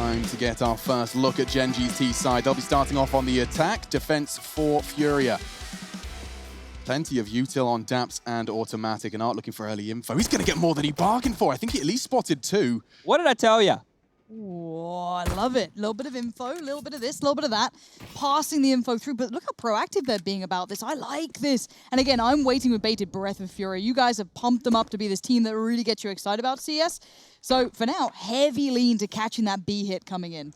Time to get our first look at Gen.G's T side. They'll be starting off on the attack, defense for FURIA. Plenty of util on Daps and Automatic, and Art looking for early info. He's going to get more than he bargained for. I think he at least spotted 2. What did I tell you? Oh, I love it. A little bit of info, a little bit of this, a little bit of that. Passing the info through, but look how proactive they're being about this. I like this. And again, I'm waiting with bated breath with FURIA. You guys have pumped them up to be this team that really gets you excited about CS. So for now, heavy lean to catching that B hit coming in.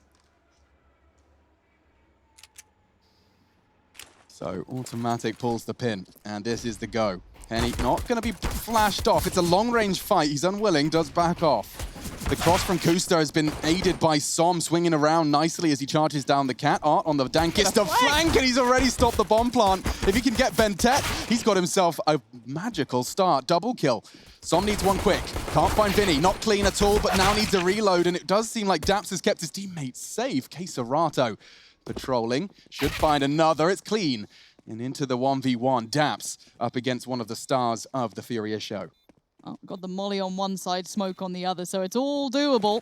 So Automatic pulls the pin, and this is the go. Henny not going to be flashed off. It's a long-range fight. He's unwilling, does back off. The cross from Kusta has been aided by Som swinging around nicely as he charges down the cat. Art on the dankest of flank, and he's already stopped the bomb plant. If he can get Bentet, he's got himself a magical start. Double kill. Som needs one quick. Can't find Vinny. Not clean at all, but now needs a reload, and it does seem like Daps has kept his teammates safe. Keserato patrolling. Should find another. It's clean. And into the 1v1. Daps up against one of the stars of the FURIA show. Oh, got the molly on one side, smoke on the other, so it's all doable.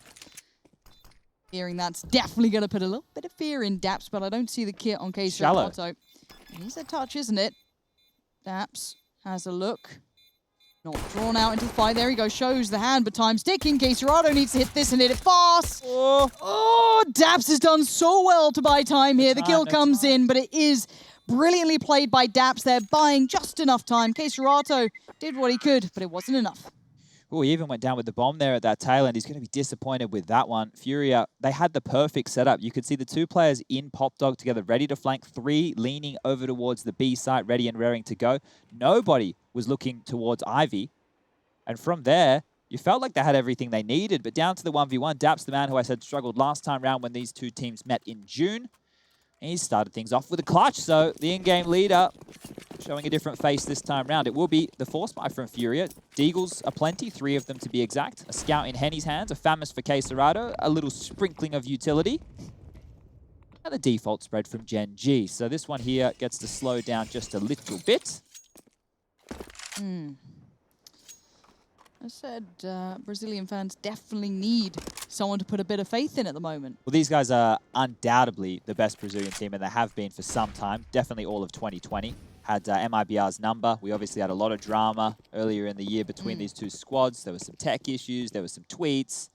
Hearing that's definitely going to put a little bit of fear in Daps, but I don't see the kit on Keserato. He's a touch, isn't it? Daps has a look. Not drawn out into the fight. There he goes. Shows the hand, but time's ticking. Keserato needs to hit this and hit it fast. Oh, Daps has done so well to buy time here. The kill comes in, but it is brilliantly played by Daps. They're buying just enough time. Keserato did what he could, but it wasn't enough. Oh, he even went down with the bomb there at that tail end. He's going to be disappointed with that one. FURIA, they had the perfect setup. You could see the 2 players in Pop Dog together, ready to flank, 3 leaning over towards the B site, ready and raring to go. Nobody was looking towards Ivy. And from there, you felt like they had everything they needed. But down to the 1v1, Daps, the man who I said struggled last time round when these 2 teams met in June. And he started things off with a clutch. So the in-game leader showing a different face this time round. It will be the force buy from FURIA. Deagles are plenty, 3 of them to be exact. A scout in Henny's hands, a Famous for Keserato, a little sprinkling of utility. And the default spread from Gen.G. So this one here gets to slow down just a little bit. I said Brazilian fans definitely need someone to put a bit of faith in at the moment. Well, these guys are undoubtedly the best Brazilian team, and they have been for some time, definitely all of 2020. Had MIBR's number. We obviously had a lot of drama earlier in the year between these 2 squads. There were some tech issues, there were some tweets.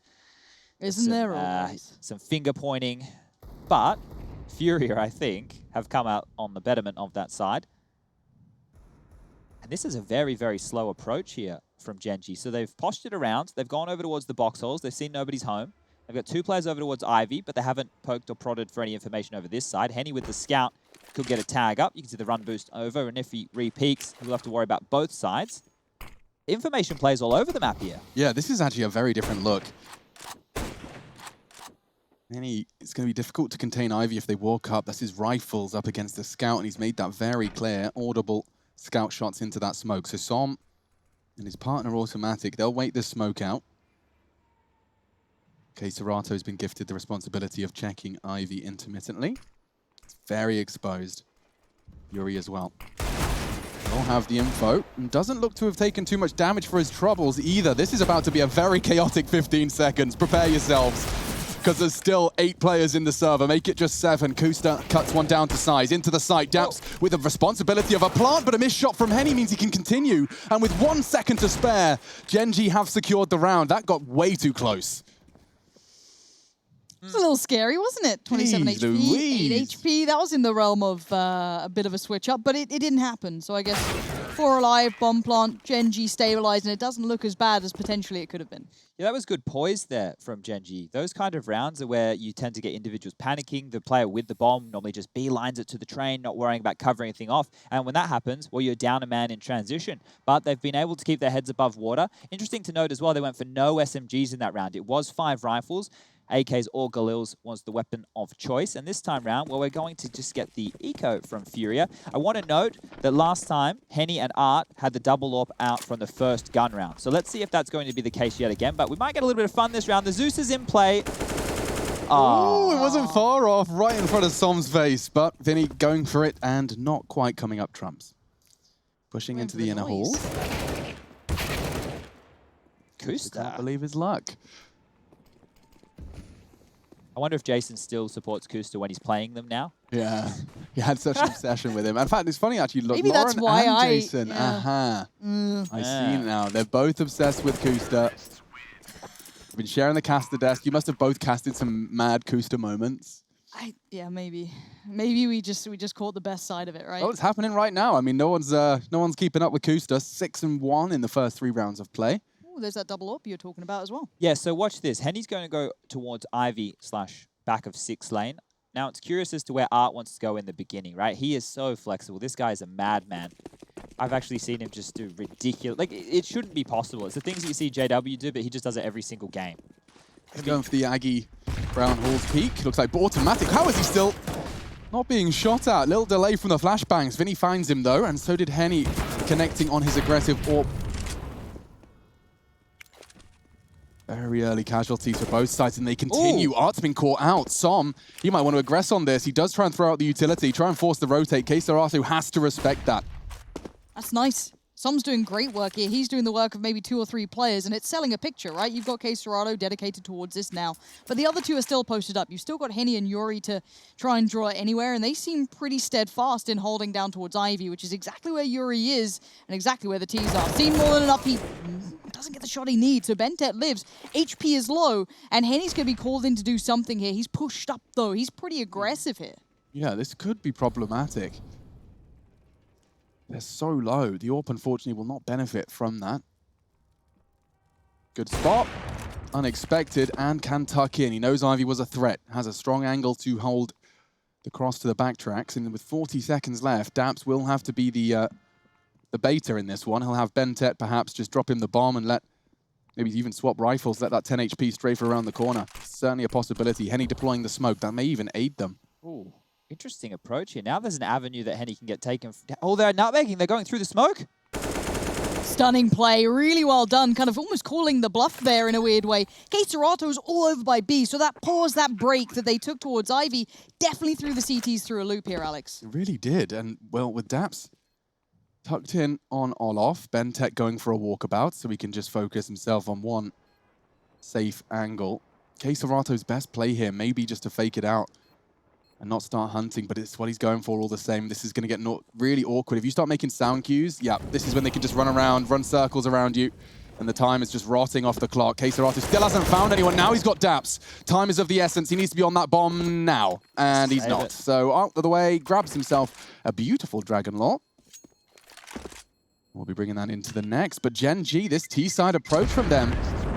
Isn't there always? Some finger pointing. But FURIA, I think, have come out on the betterment of that side. And this is a very, very slow approach here from Gen.G. So they've postured around, they've gone over towards the box holes, they've seen nobody's home. They've got 2 players over towards Ivy, but they haven't poked or prodded for any information over this side. Henny with the scout could get a tag up. You can see the run boost over, and if he re-peaks, he'll have to worry about both sides. Information plays all over the map here. Yeah, this is actually a very different look. Henny, it's going to be difficult to contain Ivy if they walk up. That's his rifles up against the scout, and he's made that very clear. Audible scout shots into that smoke. So Som and his partner Automatic, they'll wait this smoke out. Keserato's been gifted the responsibility of checking Ivy intermittently. It's very exposed. Yuri as well. They'll have the info, and doesn't look to have taken too much damage for his troubles either. This is about to be a very chaotic 15 seconds. Prepare yourselves, because there's still 8 players in the server. Make it just 7. Kusta cuts one down to size. Into the site. Daps with the responsibility of a plant, but a missed shot from Henny means he can continue. And with 1 second to spare, Gen.G have secured the round. That got way too close. It was a little scary, wasn't it? 27 Jeez HP, Louise. 8 HP. That was in the realm of a bit of a switch up, but it didn't happen. So I guess 4 alive, bomb plant, Gen.G stabilized, and it doesn't look as bad as potentially it could have been. Yeah, that was good poise there from Gen.G. Those kind of rounds are where you tend to get individuals panicking. The player with the bomb normally just beelines it to the train, not worrying about covering anything off. And when that happens, well, you're down a man in transition. But they've been able to keep their heads above water. Interesting to note as well, they went for no SMGs in that round. It was 5 rifles. AKs or Galils was the weapon of choice. And this time round, well, we're going to just get the eco from FURIA. I want to note that last time, Henny and Art had the double AWP out from the first gun round. So let's see if that's going to be the case yet again. But we might get a little bit of fun this round. The Zeus is in play. Oh, it wasn't far off, right in front of Som's face. But Vinny going for it and not quite coming up trumps. Pushing into the inner hall. Kusta. Can't believe his luck. I wonder if Jason still supports Kusta when he's playing them now. Yeah, he had such an obsession with him. In fact, it's funny actually. Look, Maybe Lauren that's why and Jason. yeah. I see now. They're both obsessed with Kusta. Been sharing the caster desk. You must have both casted some mad Kusta moments. Yeah, maybe. Maybe we just caught the best side of it, right? Oh, it's happening right now. I mean, no one's keeping up with Kusta. 6-1 in the first 3 rounds of play. Oh, there's that double up you're talking about as well. Yeah, so watch this. Henny's going to go towards Ivy / back of 6 lane. Now, it's curious as to where Art wants to go in the beginning, right? He is so flexible. This guy is a madman. I've actually seen him just do ridiculous... Like, it shouldn't be possible. It's the things that you see JW do, but he just does it every single game. He's going for the Aggie Brown Hall's peak. Looks like automatic. How is he still not being shot at? Little delay from the flashbangs. Vinny finds him, though, and so did Henny, connecting on his aggressive AWP. Very early casualties for both sides, and they continue. Ooh. Art's been caught out. Som, he might want to aggress on this. He does try and throw out the utility, try and force the rotate. Kesaratu has to respect that. That's nice. Som's doing great work here. He's doing the work of maybe 2 or 3 players, and it's selling a picture, right? You've got Kesaratu dedicated towards this now, but the other 2 are still posted up. You've still got Henny and Yuri to try and draw it anywhere, and they seem pretty steadfast in holding down towards Ivy, which is exactly where Yuri is and exactly where the T's are. Seen more than enough. He doesn't get the shot he needs, so Bentet lives. HP is low, and Henny's going to be called in to do something here. He's pushed up, though. He's pretty aggressive here. Yeah, this could be problematic. They're so low. The AWP, unfortunately, will not benefit from that. Good spot. Unexpected, and can tuck in. He knows Ivy was a threat. Has a strong angle to hold the cross to the backtracks. And with 40 seconds left, Daps will have to be the beta in this one. He'll have Bentet perhaps just drop him the bomb and let, maybe even swap rifles, let that 10 HP strafe around the corner. Certainly a possibility. Henny deploying the smoke. That may even aid them. Ooh. Interesting approach here. Now there's an avenue that Henny can get taken. Oh, they're nutmegging. They're going through the smoke. Stunning play. Really well done. Kind of almost calling the bluff there in a weird way. Kesaratu's all over by B, so that pause, that break that they took towards Ivy definitely threw the CTs through a loop here, Alex. It really did. And, well, with Daps tucked in on Olof, Bentet going for a walkabout so he can just focus himself on one safe angle. Kesaratu's best play here, maybe just to fake it out and not start hunting, but it's what he's going for all the same. This is going to get really awkward. If you start making sound cues, yeah, this is when they can just run around, run circles around you, and the time is just rotting off the clock. Kesaratu still hasn't found anyone. Now he's got Daps. Time is of the essence. He needs to be on that bomb now, and he's not. So out of the way, grabs himself a beautiful Dragon Lore. We'll be bringing that into the next, but Gen G, this T-side approach from them,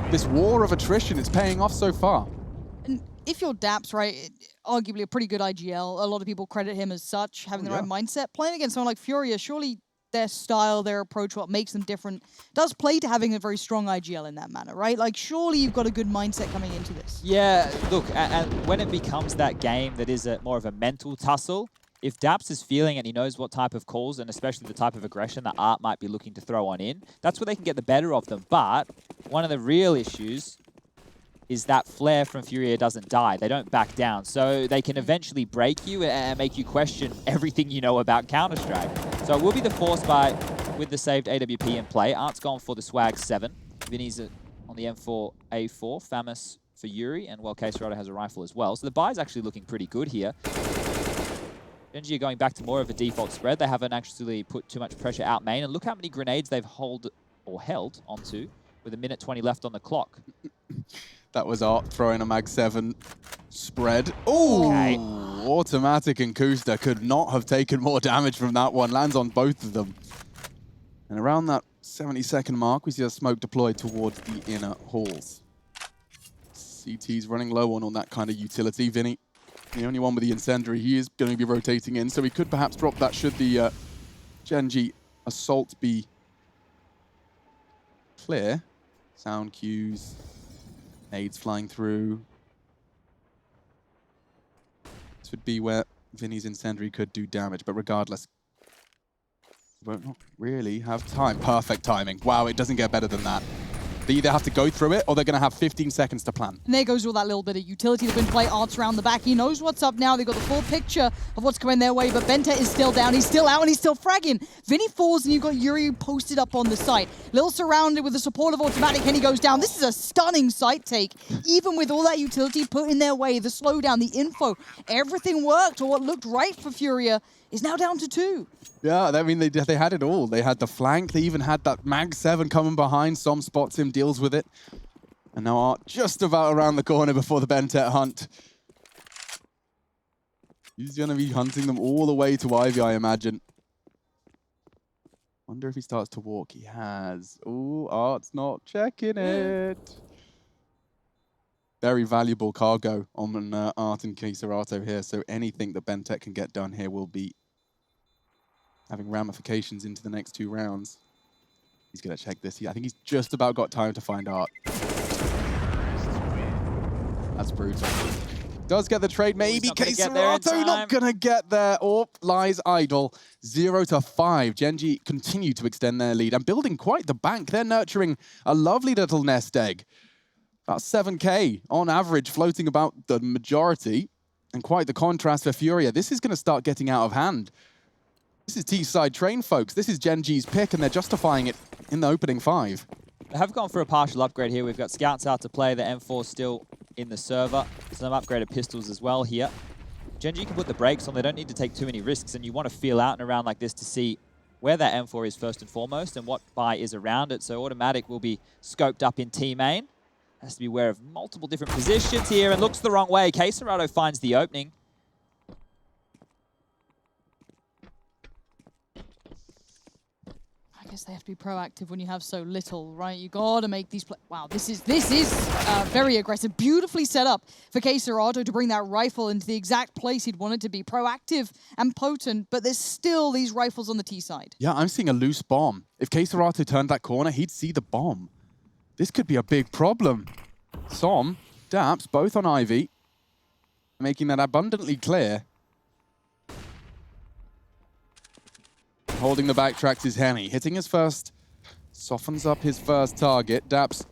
this war of attrition, it's paying off so far. And if you're Daps, right, arguably a pretty good IGL. A lot of people credit him as such, having the right mindset. Playing against someone like FURIA, surely their style, their approach, what makes them different, does play to having a very strong IGL in that manner, right? Like, surely you've got a good mindset coming into this. Yeah, look, and when it becomes that game that is more of a mental tussle, if Daps is feeling it and he knows what type of calls and especially the type of aggression that Art might be looking to throw on in, that's where they can get the better of them. But one of the real issues is that flare from FURIA doesn't die. They don't back down. So they can eventually break you and make you question everything you know about Counter-Strike. So it will be the force buy with the saved AWP in play. Art's gone for the Swag 7. Vinny's on the M4A4. Famus for Yuri, and well, Kesaratu has a rifle as well. So the buy is actually looking pretty good here. Gen G are going back to more of a default spread. They haven't actually put too much pressure out main. And look how many grenades they've held onto with 1:20 left on the clock. That was Art throwing a Mag 7 spread. Ooh! Okay. Automatic and Kusta could not have taken more damage from that one. Lands on both of them. And around that 70-second mark, we see a smoke deployed towards the inner halls. CT's running low on that kind of utility. Vinny, the only one with the incendiary, he is going to be rotating in, so he could perhaps drop that should the Gen G assault be clear. Sound cues. Nades flying through. This would be where Vinny's incendiary could do damage, but regardless, won't really have time. Perfect timing. Wow, it doesn't get better than that. They either have to go through it or they're going to have 15 seconds to plan. And there goes all that little bit of utility. They've been playing Arts around the back. He knows what's up now. They've got the full picture of what's coming their way, but Benta is still down. He's still out, and he's still fragging. Vinny falls, and you've got Yuri posted up on the site. Little surrounded with the support of Automatic, and he goes down. This is a stunning site take. Even with all that utility put in their way, the slowdown, the info, everything worked, or what looked right for Furia is now down to 2. Yeah, I mean, they had it all. They had the flank. They even had that Mag 7 coming behind. Som spots him, deals with it. And now Art just about around the corner before the Bentet hunt. He's going to be hunting them all the way to Ivy, I imagine. Wonder if he starts to walk. He has. Oh, Art's not checking it. Very valuable cargo on Art and Keserato here. So anything that Bentet can get done here will be having ramifications into the next 2 rounds. He's going to check this. I think he's just about got time to find Art. That's brutal. Does get the trade, maybe. Keserato not going to get there. Or lies idle. 0-5. Gen.G continue to extend their lead and building quite the bank. They're nurturing a lovely little nest egg. About 7K on average, floating about the majority. And quite the contrast for Furia. This is going to start getting out of hand. This is T-side train, folks. This is Gen.G's pick, and they're justifying it in the opening 5. They have gone for a partial upgrade here. We've got scouts out to play. The M4 still in the server. Some upgraded pistols as well here. Gen.G can put the brakes on. They don't need to take too many risks, and you want to feel out and around like this to see where that M4 is first and foremost and what buy is around it. So Automatic will be scoped up in T main. Has to be aware of multiple different positions here and looks the wrong way. Keserato finds the opening. I guess they have to be proactive when you have so little, right? You gotta make these wow, this is very aggressive. Beautifully set up for Keserato to bring that rifle into the exact place he'd want it to be. Proactive and potent, but there's still these rifles on the T side. Yeah, I'm seeing a loose bomb. If Keserato turned that corner, he'd see the bomb. This could be a big problem. Som, Daps, both on Ivy, making that abundantly clear. Holding the backtracks is Henny. Hitting his first, softens up his first target. Daps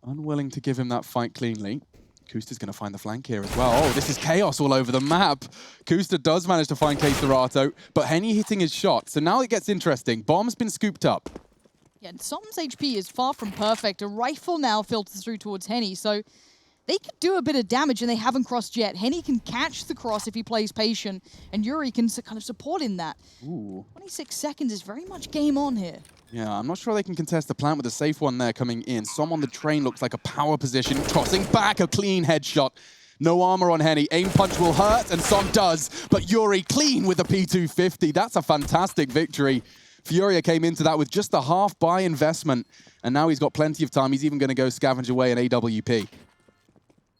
unwilling to give him that fight cleanly. Kusta's going to find the flank here as well. Oh, this is chaos all over the map. Kusta does manage to find Keserato, but Henny hitting his shot. So now it gets interesting. Bomb's been scooped up. Yeah, and Som's HP is far from perfect. A rifle now filters through towards Henny, so they could do a bit of damage, and they haven't crossed yet. Henny can catch the cross if he plays patient, and Yuri can kind of support in that. Ooh. 26 seconds is very much game on here. Yeah, I'm not sure they can contest the plant with a safe one there coming in. Som on the train looks like a power position, tossing back a clean headshot. No armor on Henny. Aim punch will hurt, and Som does, but Yuri clean with the P250. That's a fantastic victory. Furia came into that with just a half buy investment, and now he's got plenty of time. He's even going to go scavenge away an AWP.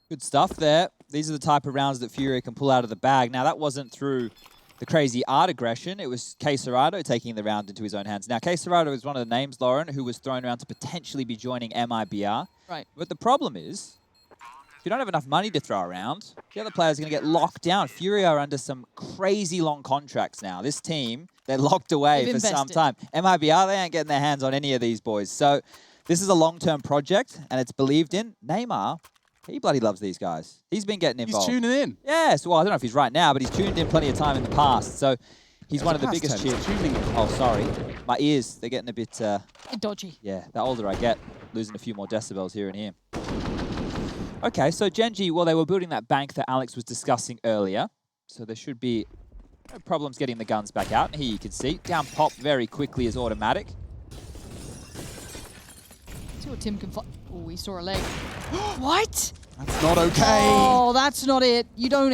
Good stuff there. These are the type of rounds that Furia can pull out of the bag. Now, that wasn't through the crazy Art aggression. It was Keserato taking the round into his own hands. Now, Keserato is one of the names, Lauren, who was thrown around to potentially be joining MIBR. Right. But the problem is, if you don't have enough money to throw around, the other players are going to get locked down. Furia are under some crazy long contracts now. This team, they're locked away for some time. MIBR, they ain't getting their hands on any of these boys. So this is a long-term project, and it's believed in. Neymar, he bloody loves these guys. He's been getting involved. He's tuning in. Yes, well, I don't know if he's right now, but he's tuned in plenty of time in the past. So he's one of the biggest cheers. Oh, sorry. My ears, they're getting a bit... dodgy. Yeah, the older I get, losing a few more decibels here and here. Okay, so Gen.G, well, they were building that bank that Alex was discussing earlier. So there should be no problems getting the guns back out. And here you can see, down pop very quickly is Automatic. See what Tim can find. Oh, we saw a leg. What? That's not okay. Oh, that's not it. You don't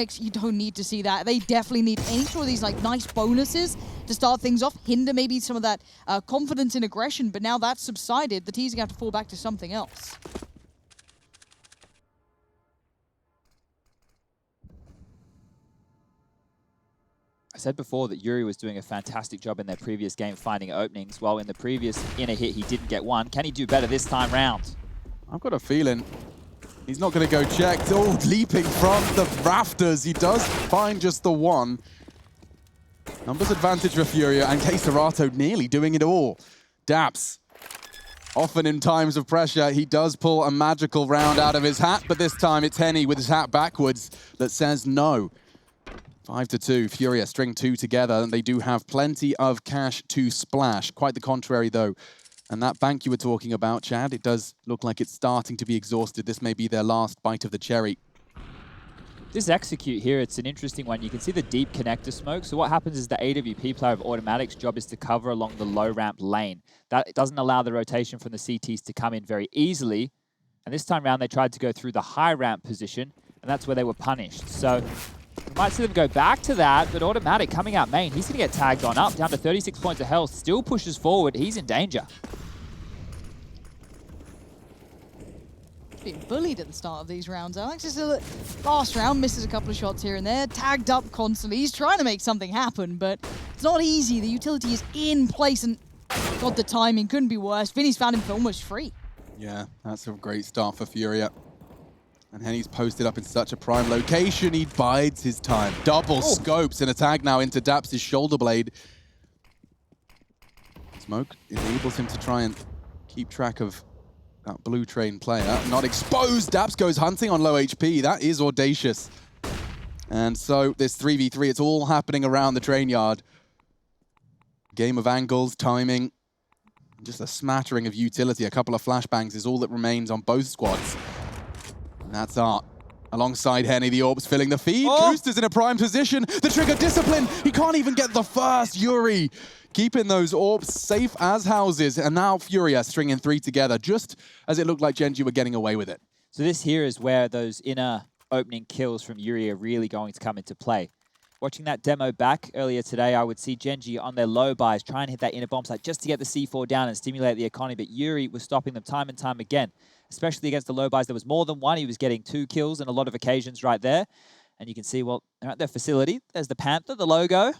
need to see that. They definitely need any sort of these like nice bonuses to start things off, hinder maybe some of that confidence and aggression. But now that's subsided. The T's are going to have to fall back to something else. I said before that Yuri was doing a fantastic job in their previous game finding openings, while in the previous inner hit he didn't get one. Can he do better this time round? I've got a feeling he's not going to go checked. Oh, leaping from the rafters. He does find just the one. Numbers advantage for Furia, and Keserato nearly doing it all. Daps Often in times of pressure, he does pull a magical round out of his hat, but this time it's Henny with his hat backwards that says no. 5-2, Furia string 2 together, and they do have plenty of cash to splash. Quite the contrary, though. And that bank you were talking about, Chad, it does look like it's starting to be exhausted. This may be their last bite of the cherry. This execute here, it's an interesting one. You can see the deep connector smoke. So what happens is the AWP player of Automatic's job is to cover along the low ramp lane. That doesn't allow the rotation from the CTs to come in very easily. And this time around, they tried to go through the high ramp position, and that's where they were punished. So we might see them go back to that, but Automatic coming out main, he's going to get tagged on up, down to 36 points of health, still pushes forward. He's in danger. Being bullied at the start of these rounds. Alex is last round, misses a couple of shots here and there, tagged up constantly. He's trying to make something happen, but it's not easy. The utility is in place, and God, the timing couldn't be worse. Vinny's found him for almost free. Yeah, that's a great start for Furia. And Henny's posted up in such a prime location, he bides his time. Double scopes and a tag now into Daps' shoulder blade. Smoke enables him to try and keep track of that blue train player. Not exposed. Daps goes hunting on low HP. That is audacious. And so this 3v3, it's all happening around the train yard. Game of angles, timing, just a smattering of utility. A couple of flashbangs is all that remains on both squads. And that's Art. Alongside Henny, the Orbs filling the feed. Kooster's in a prime position. The trigger discipline. He can't even get the first. Yuri keeping those Orbs safe as houses. And now Furia stringing 3 together, just as it looked like Gen.G were getting away with it. So this here is where those inner opening kills from Yuri are really going to come into play. Watching that demo back earlier today, I would see Gen.G on their low buys try and hit that inner bomb site just to get the C4 down and stimulate the economy, but Yuri was stopping them time and time again, especially against the low buys. There was more than one. He was getting 2 kills in a lot of occasions right there. And you can see, well, they're at their facility. There's the Panther, the logo.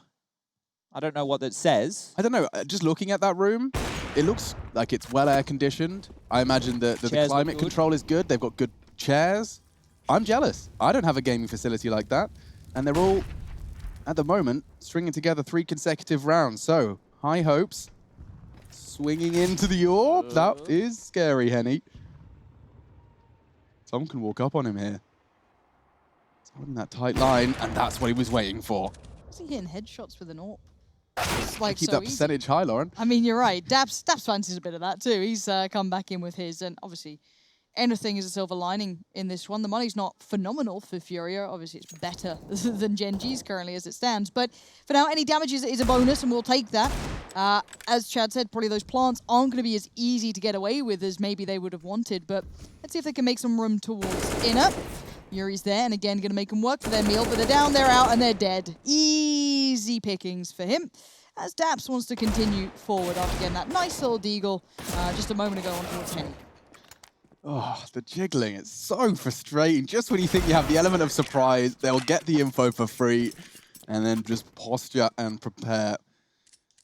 I don't know what that says. I don't know. Just looking at that room, it looks like it's well air-conditioned. I imagine the climate control is good. They've got good chairs. I'm jealous. I don't have a gaming facility like that. And they're all, at the moment, stringing together 3 consecutive rounds. So, high hopes. Swinging into the orb. That is scary, Henny. Someone can walk up on him here. He's holding that tight line, and that's what he was waiting for. Is he hitting headshots with an AWP? It's like Keep so that percentage high, Lauren. I mean, you're right. Daps fancies a bit of that too. He's come back in with his, and obviously anything is a silver lining in this one. The money's not phenomenal for Furia. Obviously, it's better than Gen.G's currently as it stands. But for now, any damage is a bonus, and we'll take that. As Chad said, probably those plants aren't going to be as easy to get away with as maybe they would have wanted. But let's see if they can make some room towards inner. Yuri's there, and again, going to make them work for their meal. But they're down, they're out, and they're dead. Easy pickings for him. As Daps wants to continue forward after getting that nice little deagle just a moment ago on towards Henny. Oh, the jiggling, it's so frustrating. Just when you think you have the element of surprise, they'll get the info for free and then just posture and prepare.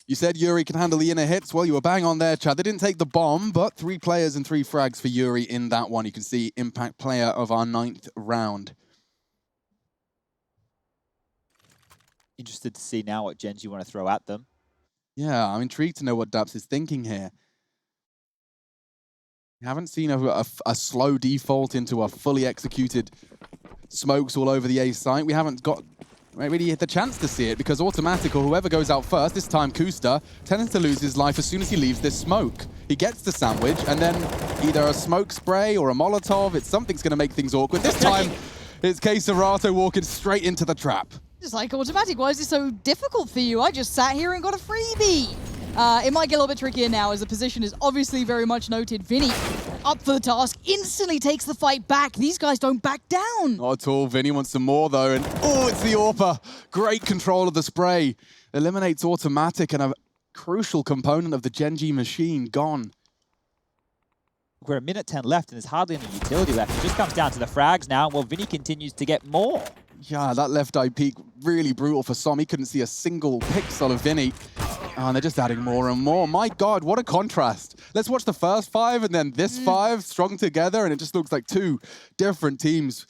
You said Yuri can handle the inner hits. Well, you were bang on there, Chad. They didn't take the bomb, but 3 players and 3 frags for Yuri in that one. You can see impact player of our 9th round. Interested to see now what Gen.G want to throw at them. Yeah, I'm intrigued to know what Daps is thinking here. We haven't seen a slow default into a fully executed smokes all over the A site. We haven't got really had the chance to see it because Automatic or whoever goes out first, this time Kooster, tends to lose his life as soon as he leaves this smoke. He gets the sandwich and then either a smoke spray or a Molotov, something's going to make things awkward. This time, it's Keserato walking straight into the trap. Just like Automatic, why is this so difficult for you? I just sat here and got a freebie. It might get a little bit trickier now as the position is obviously very much noted. Vinny, up for the task, instantly takes the fight back. These guys don't back down. Not at all. Vinny wants some more though. And oh, it's the AWPer. Great control of the spray. Eliminates Automatic and a crucial component of the Gen.G machine gone. We're a minute 10 left and there's hardly any utility left. It just comes down to the frags now. Well, Vinny continues to get more. Yeah, that left eye peek, really brutal for Som. He couldn't see a single pixel of Vinny. And they're just adding more and more. My God, what a contrast. Let's watch the first 5 and then this 5 strung together, and it just looks like 2 different teams.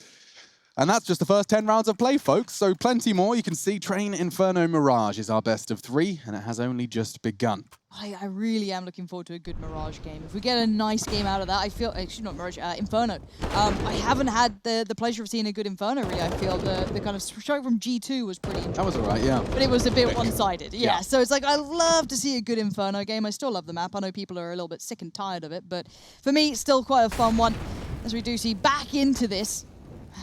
And that's just the first 10 rounds of play, folks. So plenty more. You can see Train Inferno Mirage is our best of 3, and it has only just begun. I really am looking forward to a good Mirage game. If we get a nice game out of that, I feel, actually not Mirage, Inferno. I haven't had the pleasure of seeing a good Inferno, really. I feel the kind of show from G2 was pretty interesting. That was all right, yeah. But it was a bit one-sided, yeah. So it's like, I love to see a good Inferno game. I still love the map. I know people are a little bit sick and tired of it, but for me, still quite a fun one. As we do see back into this.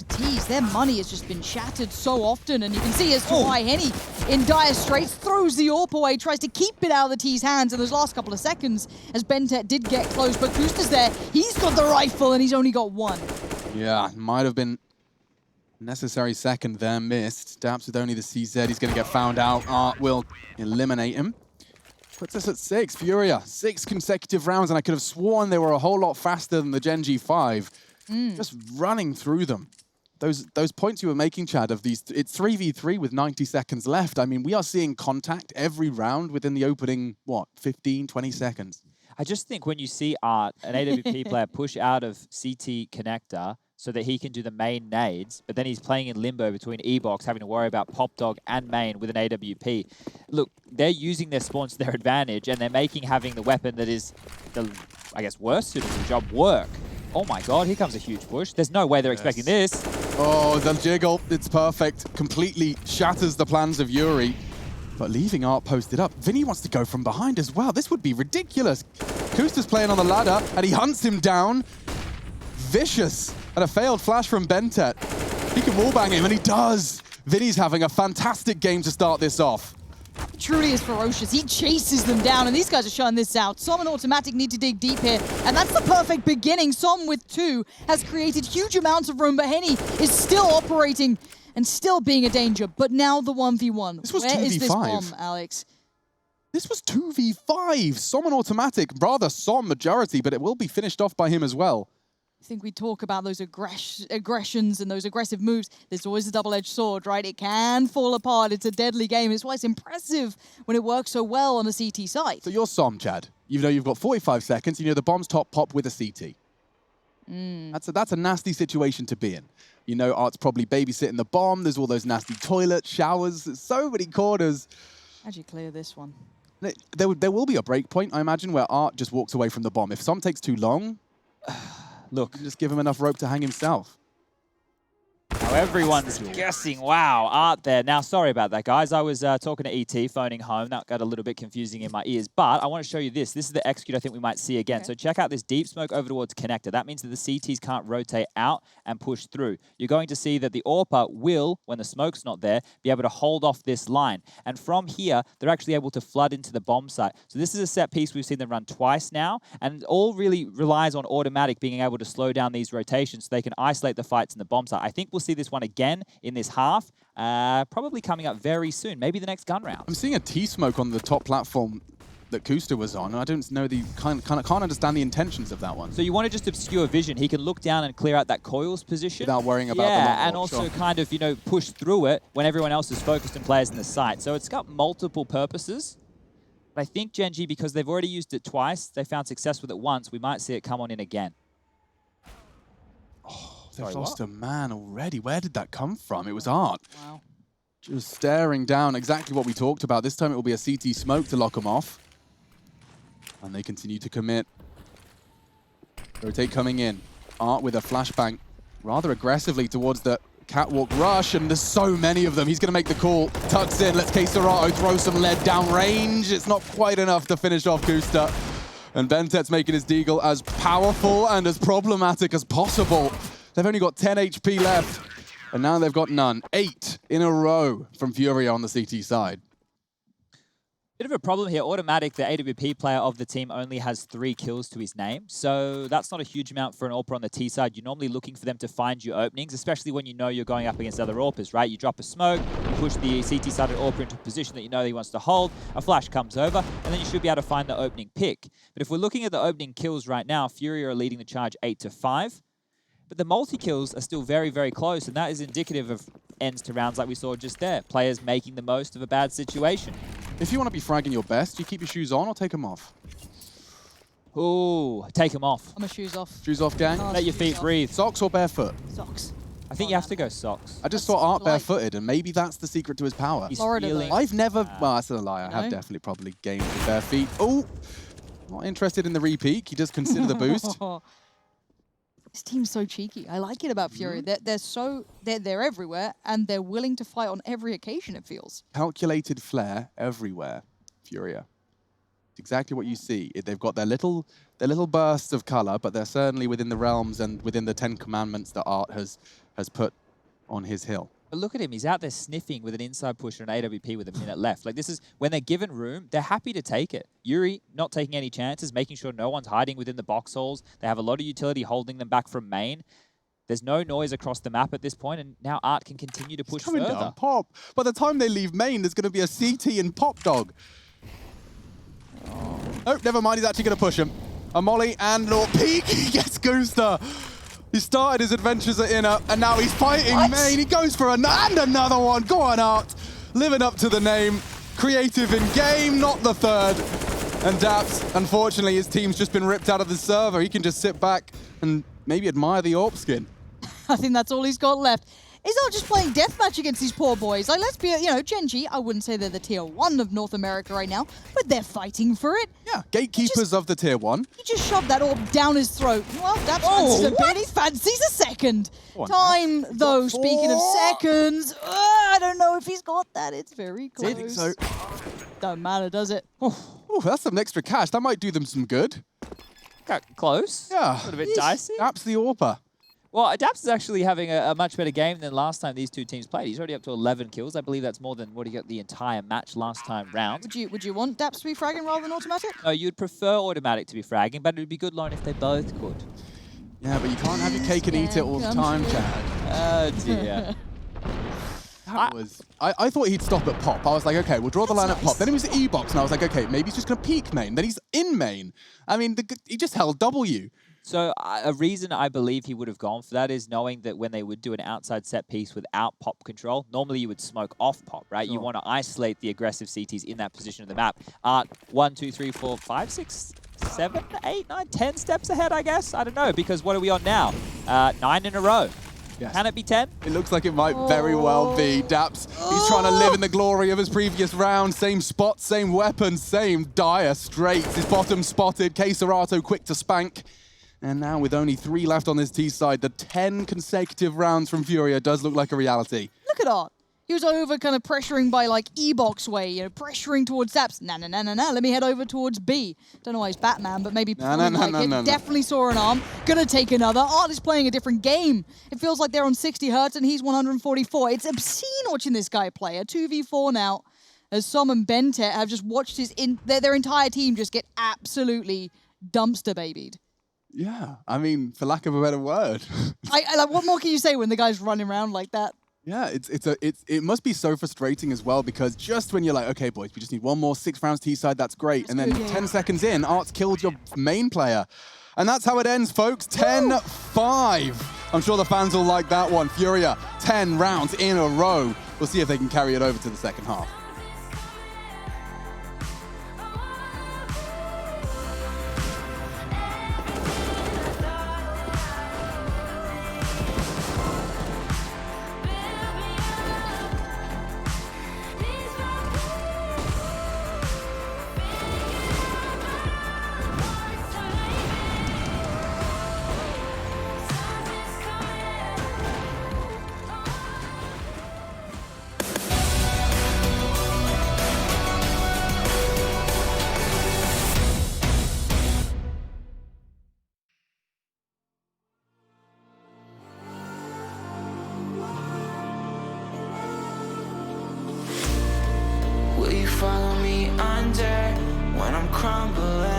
Tease, their money has just been shattered so often, and you can see as to why Henny in dire straits throws the AWP away, tries to keep it out of the T's hands in those last couple of seconds as Bentet did get close, but Kusta's there, he's got the rifle and he's only got one. Yeah, might have been necessary second there, missed. Daps with only the CZ, he's going to get found out. Art will eliminate him. Puts us at 6, Furia, 6 consecutive rounds, and I could have sworn they were a whole lot faster than the Gen G5. Just running through them. Those points you were making, Chad, of these, it's 3v3 with 90 seconds left. I mean, we are seeing contact every round within the opening, what, 15, 20 seconds? I just think when you see Art, an AWP player, push out of CT connector so that he can do the main nades, but then he's playing in limbo between E-Box, having to worry about Pop Dog and main with an AWP. Look, they're using their spawns to their advantage, and they're making having the weapon that is the, I guess, worst suited to the job work. Oh my god, here comes a huge push. There's no way they're expecting this. Oh, the jiggle, it's perfect. Completely shatters the plans of Yuri. But leaving Art posted up, Vinny wants to go from behind as well. This would be ridiculous. Kusta's playing on the ladder, and he hunts him down. Vicious. And a failed flash from Bentet. He can wallbang him, and he does. Vinny's having a fantastic game to start this off. Truly is ferocious. He chases them down, and these guys are shutting this out. Som and Automatic need to dig deep here, and that's the perfect beginning. Som with 2 has created huge amounts of room, but Henny is still operating and still being a danger. But now the 1v1. This was Where 2v5. is this bomb, Alex? This was 2v5. Som and Automatic, rather Som majority, but it will be finished off by him as well. I think we talk about those aggressions and those aggressive moves. There's always a double-edged sword, right? It can fall apart. It's a deadly game. It's why it's impressive when it works so well on the CT side. So you're Som, Chad. You know you've got 45 seconds. You know the bomb's top pop with a CT. That's a nasty situation to be in. You know Art's probably babysitting the bomb. There's all those nasty toilets, showers. There's so many corners. How'd you clear this one? There will be a break point, I imagine, where Art just walks away from the bomb. If Som takes too long... Look, just give him enough rope to hang himself. Now everyone's guessing. Wow, Art there. Now, sorry about that, guys. I was talking to ET, phoning home. That got a little bit confusing in my ears. But I want to show you this. This is the execute I think we might see again. Okay. So check out this deep smoke over towards connector. That means that the CTs can't rotate out and push through. You're going to see that the AWPer will, when the smoke's not there, be able to hold off this line. And from here, they're actually able to flood into the bomb site. So this is a set piece we've seen them run twice now. And it all really relies on Automatic being able to slow down these rotations so they can isolate the fights in the bomb site. I think we'll see this one again in this half, probably coming up very soon, maybe the next gun round. I'm seeing a T-smoke on the top platform that Kusta was on. I don't know can't understand the intentions of that one. So you want to just obscure vision. He can look down and clear out that coils position. Without worrying about the long and also kind of, you know, push through it when everyone else is focused and players in the site. So it's got multiple purposes. But I think Gen G, because they've already used it twice, they found success with it once, we might see it come on in again. They've lost a man already. Where did that come from? It was Art. Wow. Just staring down exactly what we talked about. This time it will be a CT smoke to lock them off. And they continue to commit. Rotate coming in. Art with a flashbang rather aggressively towards the catwalk rush. And there's so many of them. He's going to make the call. Tucks in. Let's Serato throw some lead down range. It's not quite enough to finish off Kusta. And Bentet's making his deagle as powerful and as problematic as possible. They've only got 10 HP left, and now they've got none. 8 in a row from Furia on the CT side. Bit of a problem here. Automatic, the AWP player of the team, only has 3 kills to his name. So that's not a huge amount for an AWPer on the T side. You're normally looking for them to find you openings, especially when you know you're going up against other AWPers, right? You drop a smoke, you push the CT-sided AWPer into a position that you know that he wants to hold, a flash comes over, and then you should be able to find the opening pick. But if we're looking at the opening kills right now, Furia are leading the charge 8-5. But the multi-kills are still very, very close, and that is indicative of ends to rounds like we saw just there. Players making the most of a bad situation. If you want to be fragging your best, do you keep your shoes on or take them off? Ooh, take them off. I'm a shoes off. Shoes off, gang? Let your feet breathe. Socks or barefoot? Socks. I think you have to go socks. I just That's saw Art like- barefooted, and maybe that's the secret to his power. He's Florida, feeling. though. I've never, well, that's a lie. I You have know? definitely probably gamed with bare feet. Oh, not interested in the re-peak. He does consider the boost. This team's so cheeky. I like it about Fury. They're everywhere, and they're willing to fight on every occasion, it feels. Calculated flair everywhere, FURIA. It's exactly what you see. They've got their little bursts of color, but they're certainly within the realms and within the 10 commandments that Art has put on his hill. But look at him, he's out there sniffing with an inside push and an AWP with a minute left. Like, this is, when they're given room, they're happy to take it. Yuri not taking any chances, making sure no one's hiding within the box holes. They have a lot of utility holding them back from main. There's no noise across the map at this point, and now Art can continue to push Coming further. down Pop. By the time they leave main, there's going to be a CT and Pop Dog. Oh, never mind. He's actually going to push him. A molly and an peek. He gets Gooster. He started his adventures at Inner, and now he's fighting main. He goes for and another one. Go on, Art. Living up to the name. Creative in game, not the third. And Daps, unfortunately, his team's just been ripped out of the server. He can just sit back and maybe admire the AWP skin. I think that's all he's got left. He's not just playing deathmatch against these poor boys. Like, let's be, Gen.G, I wouldn't say they're the tier 1 of North America right now, but they're fighting for it. Yeah, gatekeepers of the tier 1. He just shoved that orb down his throat. Well, that's fancies a bit. He fancies a second. On, Time, though, Got speaking of 4. seconds. I don't know if he's got that. It's very close. I think so. Don't matter, does it? Oh, that's some extra cash. That might do them some good. Got close. Yeah. A little bit dicey. Daps the AWPer. Well, Adaps is actually having a much better game than last time these two teams played. He's already up to 11 kills. I believe that's more than what he got the entire match last time round. Would you want Daps to be fragging rather than automatic? No, you'd prefer automatic to be fragging, but it would be good line if they both could. Yeah, but you can't have your cake and eat it all the Yeah, time, I'm Chad. Oh, dear. That was... I thought he'd stop at Pop. I was like, okay, we'll draw the line at Pop. Then he was at E-Box, and I was like, okay, maybe he's just going to peek main. Then he's in main. I mean, he just held W. So a reason I believe he would have gone for that is knowing that when they would do an outside set piece without Pop control, normally you would smoke off Pop, right? Sure. You want to isolate the aggressive CTs in that position of the map. Art 1, 2, 3, 4, 5, 6, 7, 8, 9, 10 steps ahead, I guess. I don't know, because what are we on now? 9 in a row. Yes. Can it be 10? It looks like it might very well be. Daps, he's trying to live in the glory of his previous round. Same spot, same weapon, same dire straights. His bottom spotted. K Serato quick to spank. And now with only 3 left on this T side, the 10 consecutive rounds from FURIA does look like a reality. Look at Art. He was over kind of pressuring by like E-Box way, pressuring towards Daps. Nah, let me head over towards B. Don't know why he's Batman, but maybe definitely saw an arm. Gonna take another. Art is playing a different game. It feels like they're on 60 hertz and he's 144. It's obscene watching this guy play. A 2v4 now, as Som and Bentet have just watched their entire team just get absolutely dumpster babied. Yeah, I mean, for lack of a better word. Like, what more can you say when the guy's running around like that? Yeah, it must be so frustrating as well, because just when you're like, okay, boys, we just need one more 6 rounds T-side, that's great. And then 10 seconds in, Art's killed your main player. And that's how it ends, folks. 10-5. I'm sure the fans will like that one. FURIA, 10 rounds in a row. We'll see if they can carry it over to the second half. Will you follow me under when I'm crumbling?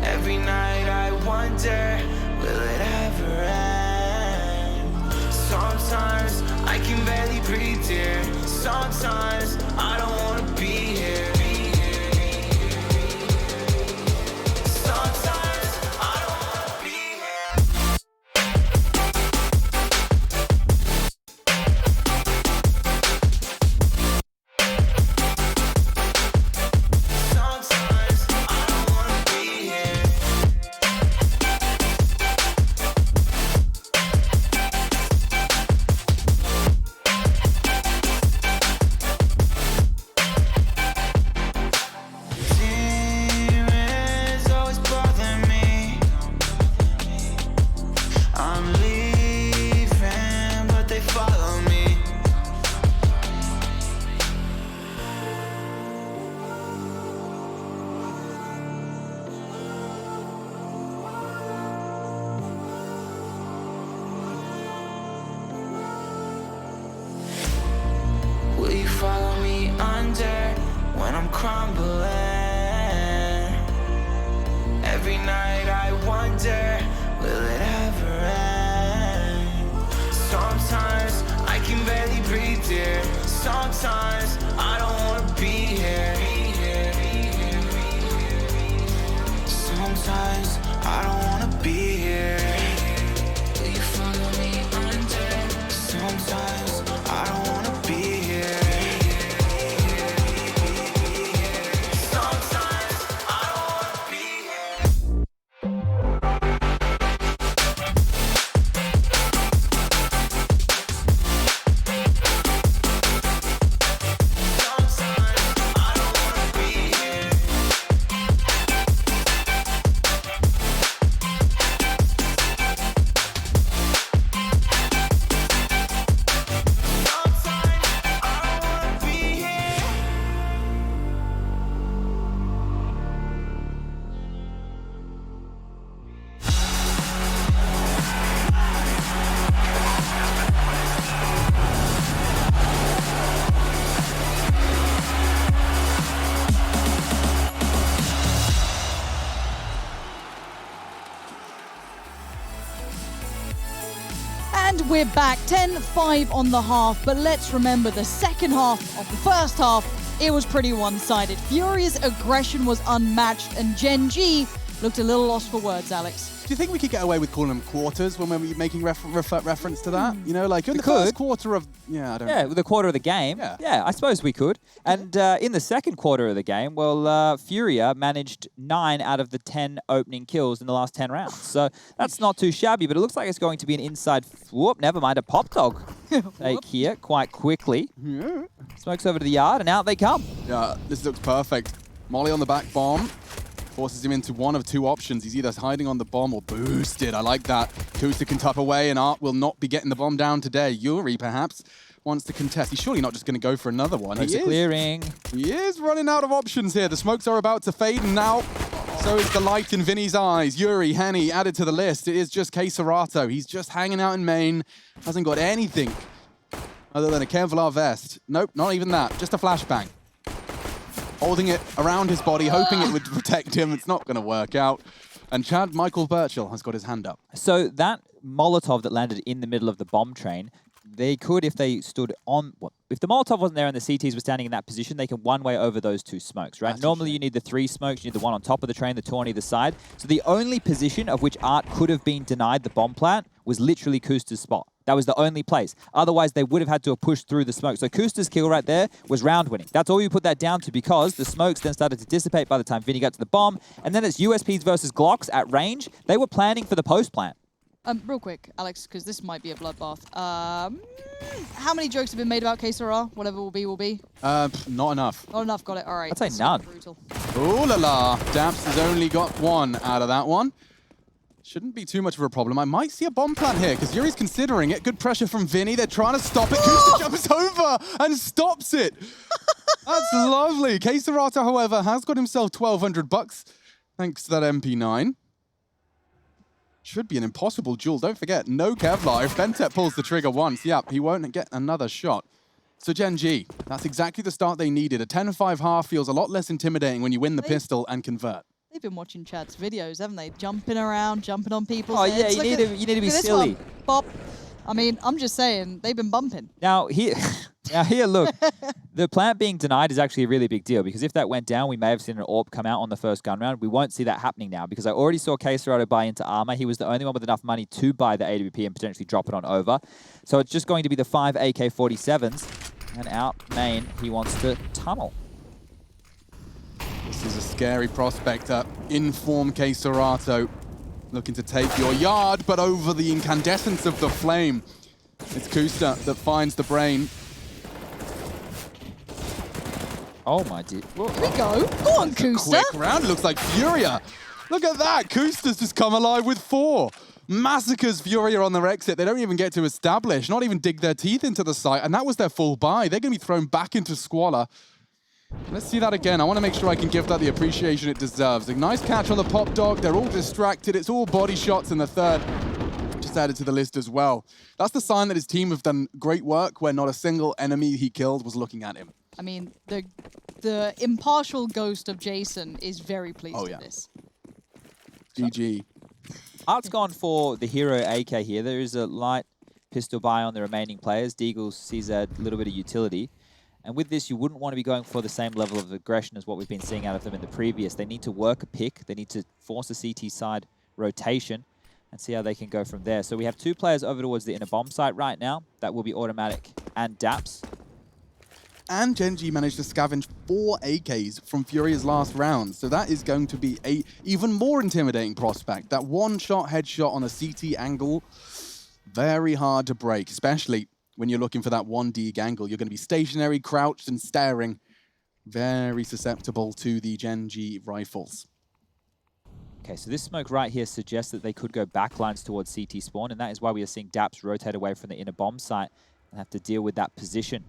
Every night I wonder, will it ever end? Sometimes I can barely breathe, dear. Sometimes I don't wanna be here. Sometimes I don't wanna be here. Sometimes I don't wanna be here. crumbling. Every night I wonder, will it ever end? Sometimes I can barely breathe, dear. Sometimes I don't wanna be here. Sometimes I don't wanna be here. Will you follow me under? Sometimes I don't wanna be here. Sometimes I don't wanna be here. Sometimes I don't wanna be here. Sometimes I don't wanna be here. And we're back, 10-5 on the half, but let's remember the second half of the first half, it was pretty one-sided. Furia's aggression was unmatched, and Gen G looked a little lost for words, Alex. Do you think we could get away with calling them quarters when we're making reference to that? You know, like in the could. first quarter of... Yeah, I don't know. Yeah, with a quarter of the game. Yeah. I suppose we could. And in the second quarter of the game, well, Furia managed 9 out of the 10 opening kills in the last 10 rounds. So that's not too shabby, but it looks like it's going to be an inside... Whoop, never mind, a pop dog take here quite quickly. Yeah. Smokes over to the yard, and out they come. Yeah, this looks perfect. Molly on the back bomb. Forces him into one of two options. He's either hiding on the bomb or boosted. I like that. Kusta can tap away, and Art will not be getting the bomb down today. Yuri, perhaps, wants to contest. He's surely not just going to go for another one. Makes it clearing. He is running out of options here. The smokes are about to fade, and now so is the light in Vinny's eyes. Yuri, Henny added to the list. It is just Keserato. He's just hanging out in main. Hasn't got anything other than a Kevlar vest. Nope, not even that. Just a flashbang. Holding it around his body, hoping it would protect him. It's not going to work out. And Chad Michael Birchall has got his hand up. So that Molotov that landed in the middle of the bomb train, they could, if they stood on... If the Molotov wasn't there and the CTs were standing in that position, they can one-way over those two smokes, right? That's Normally you need the 3 smokes, you need the one on top of the train, the 2 on either side. So the only position of which Art could have been denied the bomb plant was literally Kusta's spot. That was the only place. Otherwise, they would have had to have pushed through the smoke. So Kusta's kill right there was round winning. That's all you put that down to, because the smokes then started to dissipate by the time Vinny got to the bomb. And then it's USPs versus Glocks at range. They were planning for the post plant. Real quick, Alex, because this might be a bloodbath. How many jokes have been made about Kesera? Whatever will be, will be. Not enough. Not enough, got it. All right. I'd say none. Brutal. Ooh la la. Daps has only got 1 out of that one. Shouldn't be too much of a problem. I might see a bomb plant here, because Yuri's considering it. Good pressure from Vinny. They're trying to stop it. Kusta jumps over and stops it. That's lovely. Keserato, however, has got himself 1,200 bucks, thanks to that MP9. Should be an impossible duel. Don't forget, no Kevlar. If Bentep pulls the trigger once, yep, he won't get another shot. So Gen G, that's exactly the start they needed. A 10-5 half feels a lot less intimidating when you win the pistol and convert. They've been watching Chad's videos, haven't they? Jumping around, jumping on people's Oh, heads. yeah, you need to be Look at this silly. one. Bop. I mean, I'm just saying, they've been bumping. Now here, look, the plant being denied is actually a really big deal, because if that went down, we may have seen an AWP come out on the first gun round. We won't see that happening now, because I already saw Keserato buy into armor. He was the only one with enough money to buy the AWP and potentially drop it on over. So it's just going to be the 5 AK-47s, and out main, he wants to tunnel. This is a scary prospect. Inform Keserato looking to take your yard, but over the incandescence of the flame. It's Kusta that finds the brain. Oh my dear. Here we go. Go on, Kusta. Quick round. Looks like Furia. Look at that. Kusta's just come alive with 4. Massacres Furia on their exit. They don't even get to establish, not even dig their teeth into the site. And that was their full buy. They're going to be thrown back into Squalor. Let's see that again. I want to make sure I can give that the appreciation it deserves. A nice catch on the pop dog. They're all distracted. It's all body shots in the third. Just added to the list as well. That's the sign that his team have done great work where not a single enemy he killed was looking at him. I mean, the impartial ghost of Jason is very pleased with this. GG. Art's gone for the hero AK here. There is a light pistol buy on the remaining players. Deagle sees a little bit of utility. And with this, you wouldn't want to be going for the same level of aggression as what we've been seeing out of them in the previous. They need to work a pick. They need to force a CT side rotation and see how they can go from there. So we have 2 players over towards the inner bomb site right now. That will be Automatic and Daps. And Gen.G managed to scavenge 4 AKs from Furia's last round. So that is going to be a even more intimidating prospect. That one-shot headshot on a CT angle, very hard to break, especially when you're looking for that 1D angle. You're going to be stationary, crouched, and staring. Very susceptible to the Gen.G rifles. Okay, so this smoke right here suggests that they could go backlines towards CT spawn, and that is why we are seeing Daps rotate away from the inner bomb site and have to deal with that position.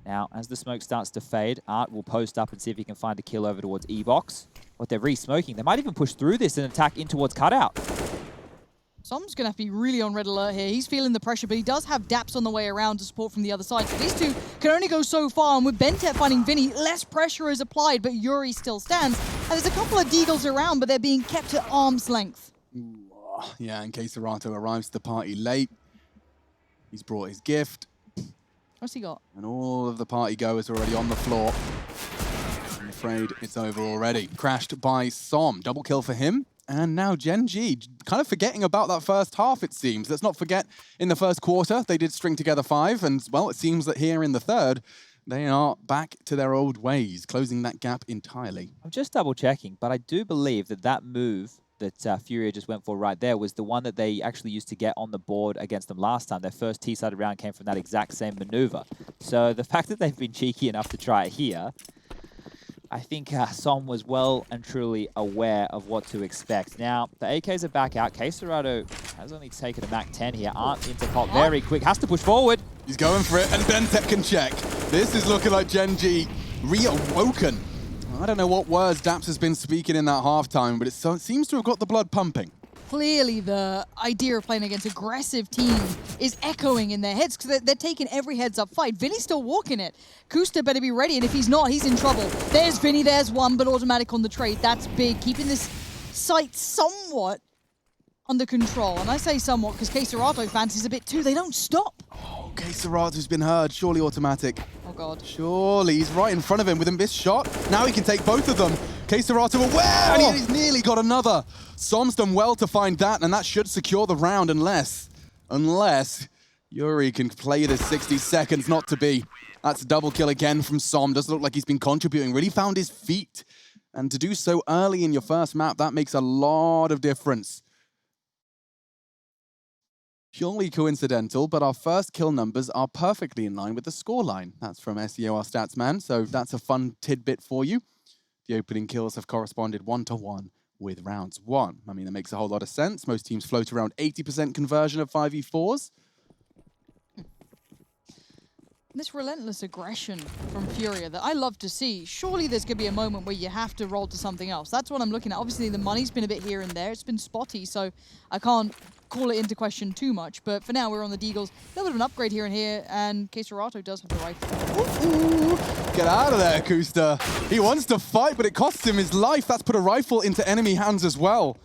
Now, as the smoke starts to fade, Art will post up and see if he can find a kill over towards E-Box. What they're re-smoking. They might even push through this and attack in towards Cutout. Som's going to have to be really on red alert here. He's feeling the pressure, but he does have Daps on the way around to support from the other side. So these two can only go so far, and with Bentet finding Vinny, less pressure is applied, but Yuri still stands. And there's a couple of Deagles around, but they're being kept at arm's length. Yeah, and Keserato arrives to the party late. He's brought his gift. What's he got? And all of the party goers are already on the floor. I'm afraid it's over already. Crashed by Som. Double kill for him. And now Gen.G, kind of forgetting about that first half, it seems. Let's not forget, in the first quarter, they did string together 5. And, well, it seems that here in the third, they are back to their old ways, closing that gap entirely. I'm just double-checking, but I do believe that that move that Furia just went for right there was the one that they actually used to get on the board against them last time. Their first T-sided round came from that exact same maneuver. So the fact that they've been cheeky enough to try it here, I think Som was well and truly aware of what to expect. Now, the AKs are back out. Keserato has only taken a MAC-10 here. Art into pop very quick. Has to push forward. He's going for it, and Bentet can check. This is looking like Gen.G reawoken. I don't know what words Daps has been speaking in that halftime, but it seems to have got the blood pumping. Clearly, the idea of playing against aggressive teams is echoing in their heads because they're taking every heads-up fight. Vinny's still walking it. Kusta better be ready, and if he's not, he's in trouble. There's Vinny, there's one, but Automatic on the trade. That's big, keeping this site somewhat under control. And I say somewhat because Keserato fancies a bit too. They don't stop. Oh, Keserato's been heard. Surely Automatic. Oh, God. Surely. He's right in front of him with a missed shot. Now he can take both of them. Keserato aware, and he's nearly got another. Som's done well to find that, and that should secure the round unless Yuri can play this 60 seconds not to be. That's a double kill again from Som. Doesn't look like he's been contributing. Really found his feet. And to do so early in your first map, that makes a lot of difference. Purely coincidental, but our first kill numbers are perfectly in line with the scoreline. That's from SEO, our stats man, so that's a fun tidbit for you. The opening kills have corresponded 1-to-1 with rounds 1. I mean, that makes a whole lot of sense. Most teams float around 80% conversion of 5v4s. This relentless aggression from Furia that I love to see. Surely there's going to be a moment where you have to roll to something else. That's what I'm looking at. Obviously, the money's been a bit here and there. It's been spotty, so I can't call it into question too much. But for now, we're on the Deagles. A little bit of an upgrade here and here, and Keserato does have the rifle. Ooh, get out of there, Kusta. He wants to fight, but it costs him his life. That's put a rifle into enemy hands as well.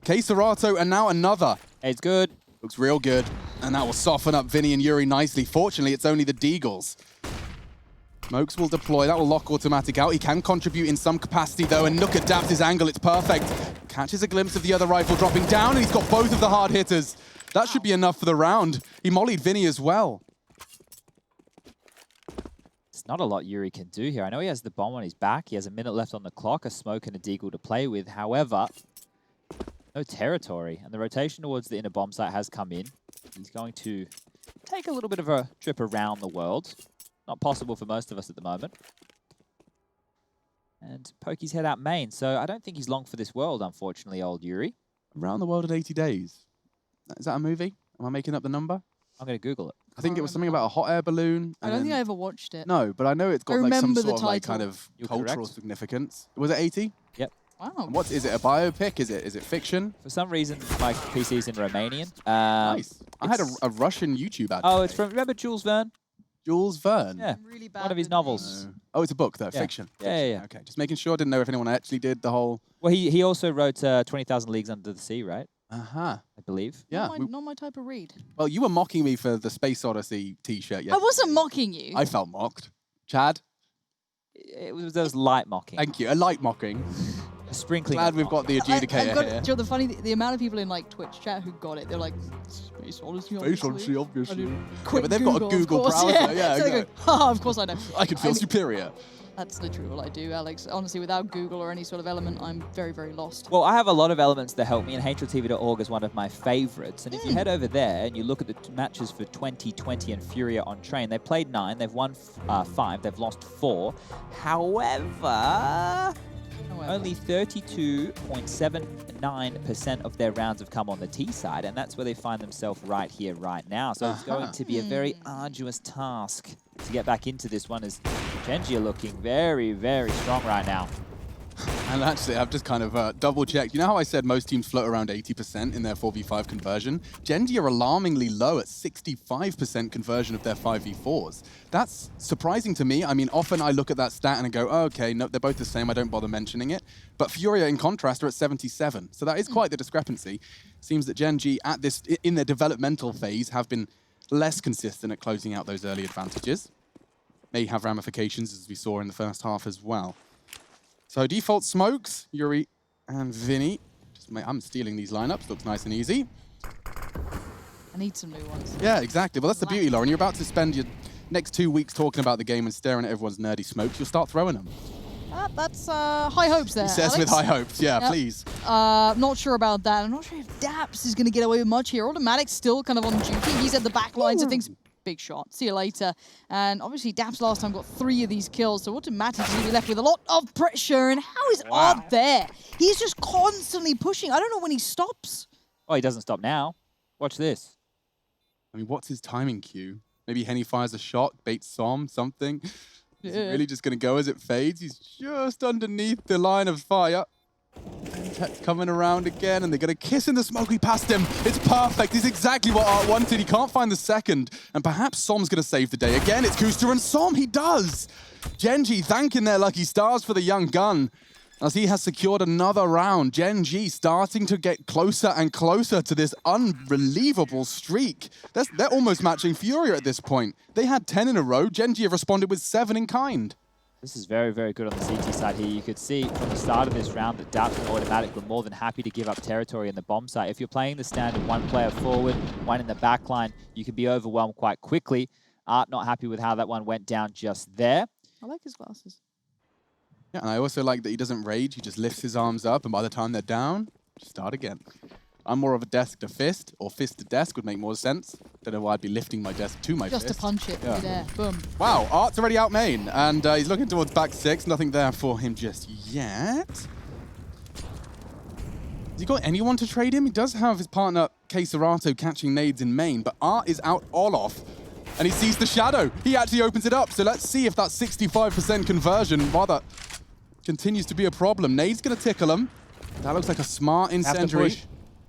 Keserato, and now another. It's good. Looks real good. And that will soften up Vinny and Yuri nicely. Fortunately, it's only the Deagles. Smokes will deploy. That will lock Automatic out. He can contribute in some capacity, though, and look at Daps' angle. It's perfect. Catches a glimpse of the other rifle dropping down, and he's got both of the hard hitters. That should be enough for the round. He mollied Vinny as well. It's not a lot Yuri can do here. I know he has the bomb on his back. He has a minute left on the clock, a smoke and a Deagle to play with. However, no territory, and the rotation towards the inner bomb site has come in. He's going to take a little bit of a trip around the world. Not possible for most of us at the moment. And poke his head out main, so I don't think he's long for this world, unfortunately, old Yuri. Around the world in 80 days. Is that a movie? Am I making up the number? I'm going to Google it. I think it was something about a hot air balloon. I don't think I ever watched it. No, but I know it's got like some sort of like title. kind of You're cultural correct. significance. Was it 80? Yep. Wow. What is it? A biopic? Is it fiction? For some reason, my PC's in Romanian. Nice. I had it's- a Russian YouTube ad. Oh, it's from, remember Jules Verne? Jules Verne? Yeah, I'm really bad one of his with novels. names. Oh, it's a book, though. Yeah. Fiction. Yeah. Okay, just making sure. Didn't know if anyone actually did the whole... Well, he also wrote 20,000 Leagues Under the Sea, right? Uh-huh. I believe. Yeah. Not my type of read. Well, you were mocking me for the Space Odyssey t-shirt yesterday. I wasn't mocking you. I felt mocked. Chad, There was light mocking. thank you. A light mocking. A sprinkling. Glad of we've got the I've adjudicator got, here. do you know the funny, the amount of people in like Twitch chat who got it, they're like, Space Odyssey, Odyssey, obviously. I do. Yeah, Quick but they've got a of Google course, browser. Yeah, so they okay. go, haha, of course I know. I can feel superior. That's literally all I do, Alex. Honestly, without Google or any sort of element, I'm very, very lost. Well, I have a lot of elements that help me, and HLTV.org is one of my favorites. And if you head over there and you look at the matches for 2020 and FURIA on Train, they played 9, they've won 5, they've lost 4. However, only 32.79% of their rounds have come on the T side, and that's where they find themselves right here, right now. So it's going to be a very arduous task to get back into this one, as Genji are looking very, very strong right now. And actually, I've just kind of double-checked. You know how I said most teams float around 80% in their 4v5 conversion? Genji are alarmingly low at 65% conversion of their 5v4s. That's surprising to me. I mean, often I look at that stat and I go, oh, okay, no, they're both the same. I don't bother mentioning it. But FURIA, in contrast, are at 77. So that is quite the discrepancy. Seems that Genji, at this, in their developmental phase, have been less consistent at closing out those early advantages. May have ramifications, as we saw in the first half as well. So default smokes, Yuri and Vinny. I'm stealing these lineups, looks nice and easy. I need some new ones. Yeah, exactly. Well, that's the beauty, Lauren. You're about to spend your next 2 weeks talking about the game and staring at everyone's nerdy smokes. You'll start throwing them. That's high hopes there, He says Alex. with high hopes. Yeah, Yep. please. Not sure about that. I'm not sure if Daps is going to get away with much here. Automatic's still kind of on duty. He's at the back lines of things. Big shot. See you later. And obviously, Daps last time got 3 of these kills, so Automatic's going to be left with a lot of pressure. And how is Art there? He's just constantly pushing. I don't know when he stops. Oh, he doesn't stop now. Watch this. I mean, what's his timing cue? Maybe Henny fires a shot, baits Som, something. Is he really just going to go as it fades? He's just underneath the line of fire. Tet's coming around again, and they're going to kiss in the smoke. He passed him. It's perfect. It's exactly what Art wanted. He can't find the second. And perhaps Som's going to save the day. Again, it's Kuster and Som. He does. Genji thanking their lucky stars for the young gun, as he has secured another round. Genji starting to get closer and closer to this unbelievable streak. They're almost matching FURIA at this point. They had 10 in a row. Genji have responded with 7 in kind. This is very, very good on the CT side here. You could see from the start of this round that Daps and Automatic were more than happy to give up territory in the bomb site. If you're playing the standard 1 player forward, 1 in the back line, you can be overwhelmed quite quickly. Art not happy with how that one went down just there. I like his glasses. Yeah, and I also like that he doesn't rage. He just lifts his arms up, and by the time they're down, start again. I'm more of a desk to fist, or fist to desk would make more sense. Don't know why I'd be lifting my desk to my fist. Just to punch it. Yeah. There. Boom. Wow, Art's already out main, and he's looking towards back 6. Nothing there for him just yet. Has he got anyone to trade him? He does have his partner, Keserato, catching nades in main, but Art is out Olaf, and he sees the shadow. He actually opens it up, so let's see if that 65% conversion, rather, continues to be a problem. Nade's going to tickle him. That looks like a smart incendiary.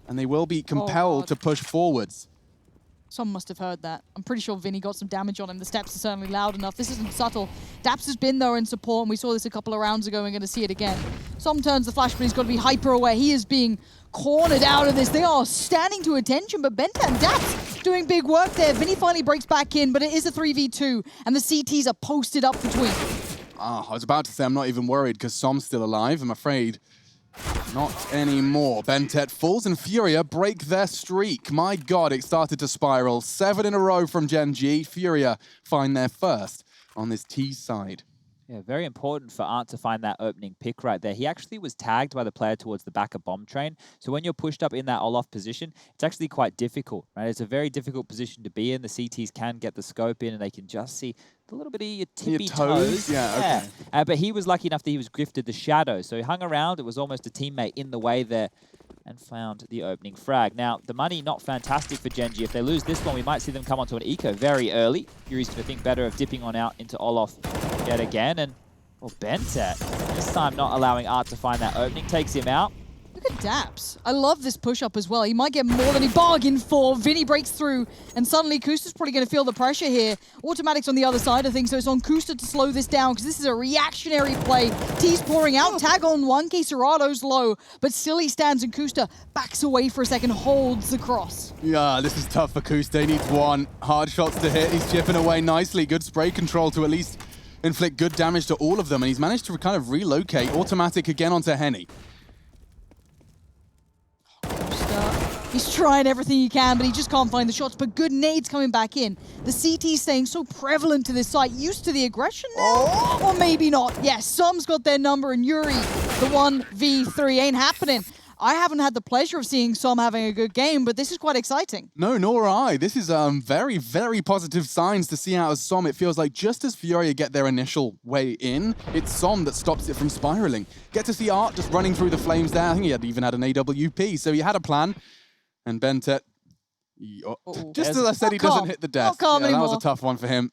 And they will be compelled to push forwards. Some must have heard that. I'm pretty sure Vinny got some damage on him. The steps are certainly loud enough. This isn't subtle. Daps has been there in support, and we saw this a couple of rounds ago, and we're going to see it again. Some turns the flash, but he's got to be hyper aware. He is being cornered out of this. They are standing to attention, but Benta and Daps doing big work there. Vinny finally breaks back in, but it is a 3v2, and the CTs are posted up between. I was about to say I'm not even worried because Som's still alive. I'm afraid not anymore. Bentet falls and FURIA break their streak. My God, it started to spiral. 7 in a row from Genji. FURIA find their first on this T side. Yeah, very important for Art to find that opening pick right there. He actually was tagged by the player towards the back of bomb train. So when you're pushed up in that Olaf position, it's actually quite difficult, right? It's a very difficult position to be in. The CTs can get the scope in and they can just see a little bit of your tippy toes. Yeah, okay. But he was lucky enough that he was grifted the shadow. So he hung around. It was almost a teammate in the way there and found the opening frag. Now, the money not fantastic for Genji. If they lose this one, we might see them come onto an eco very early. Yuri's going to think better of dipping on out into Olaf yet again. And, well, Bentet, this time not allowing Art to find that opening, takes him out. Look at Daps. I love this push-up as well. He might get more than he bargained for. Vinny breaks through, and suddenly Kusta's probably going to feel the pressure here. Automatic's on the other side of things, so it's on Kusta to slow this down, because this is a reactionary play. T's pouring out, tag on one, Cerato's low, but still he stands, and Kusta backs away for a second, holds the cross. Yeah, this is tough for Kusta. He needs one. Hard shots to hit. He's chipping away nicely. Good spray control to at least inflict good damage to all of them, and he's managed to kind of relocate. Automatic again onto Henny. He's trying everything he can, but he just can't find the shots. But good nades coming back in. The CT staying so prevalent to this site. Used to the aggression now? Or maybe not. Yes, Som's got their number, and Yuri, the 1v3, ain't happening. I haven't had the pleasure of seeing Som having a good game, but this is quite exciting. No, nor I. This is very, very positive signs to see out of Som. It feels like just as FURIA get their initial way in, it's Som that stops it from spiraling. Get to see Art just running through the flames there. I think he even had an AWP, so he had a plan. And Bentet, just as I said, he doesn't hit the death. Yeah, that was a tough one for him.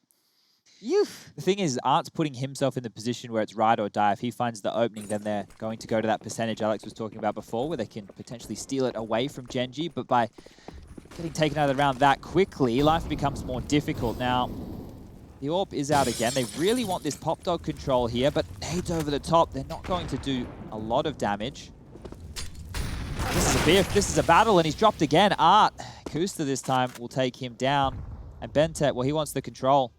The thing is, Art's putting himself in the position where it's ride or die. If he finds the opening, then they're going to go to that percentage Alex was talking about before, where they can potentially steal it away from Gen.G. But by getting taken out of the round that quickly, life becomes more difficult. Now, the AWP is out again. They really want this pop dog control here, but nades over the top. They're not going to do a lot of damage. This is a biff. This is a battle, and he's dropped again. Art, Kusta this time will take him down. And Bentet, well, he wants the control.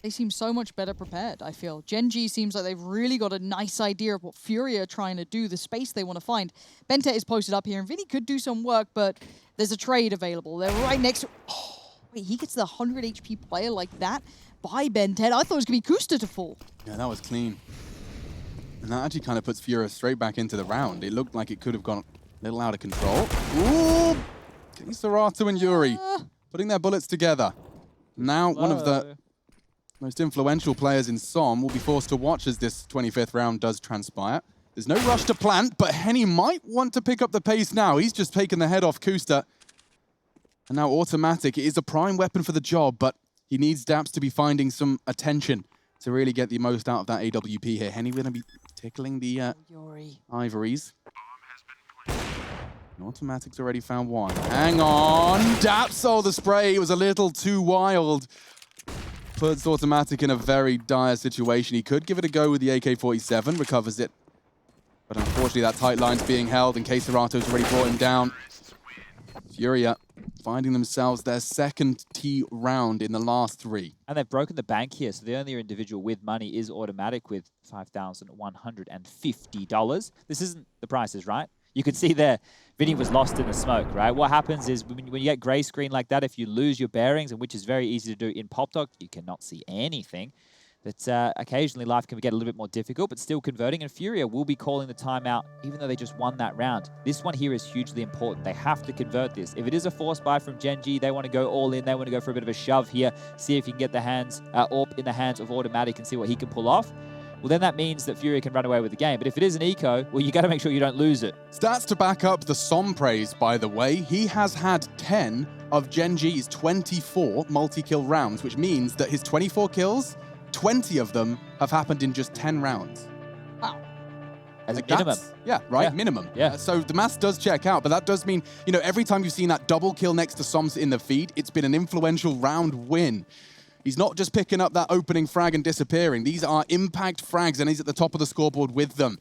They seem so much better prepared, I feel. Gen.G seems like they've really got a nice idea of what FURIA are trying to do, the space they want to find. Bentet is posted up here, and Vinny could do some work, but there's a trade available. They're right next to... Oh, wait, he gets the 100 HP player like that by Bentet. I thought it was going to be Kusta to fall. Yeah, that was clean. And that actually kind of puts FURIA straight back into the round. It looked like it could have gone a little out of control. Ooh! Ceratu and Yuri putting their bullets together. Now one of the most influential players in Som will be forced to watch as this 25th round does transpire. There's no rush to plant, but Henny might want to pick up the pace now. He's just taken the head off Kusta. And now Automatic is a prime weapon for the job, but he needs Daps to be finding some attention to really get the most out of that AWP here. Henny going to be tickling the ivories. Automatic's already found one. Hang on. Daps sold the spray. It was a little too wild. Puts Automatic in a very dire situation. He could give it a go with the AK-47, recovers it. But unfortunately, that tight line's being held, and Cerato's already brought him down. FURIA finding themselves their second T round in the last 3. And they've broken the bank here, so the only individual with money is Automatic with $5,150. This isn't the prices, right? You could see there, Vinny was lost in the smoke, right? What happens is when you get gray screen like that, if you lose your bearings, and which is very easy to do in Pop Dog, you cannot see anything. But occasionally life can get a little bit more difficult, but still converting. And FURIA will be calling the timeout, even though they just won that round. This one here is hugely important. They have to convert this. If it is a force buy from Gen.G, they want to go all in. They want to go for a bit of a shove here, see if you can get the hands, AWP in the hands of Automatic and see what he can pull off. Well, then that means that FURIA can run away with the game. But if it is an eco, well, you got to make sure you don't lose it. Stats to back up the Som praise, by the way. He has had 10 of Gen.G's 24 multi-kill rounds, which means that his 24 kills, 20 of them have happened in just 10 rounds. Wow. As a minimum. Yeah, right? Yeah. Minimum. Yeah. So the maths does check out, but that does mean, you know, every time you've seen that double kill next to Soms in the feed, it's been an influential round win. He's not just picking up that opening frag and disappearing. These are impact frags, and he's at the top of the scoreboard with them.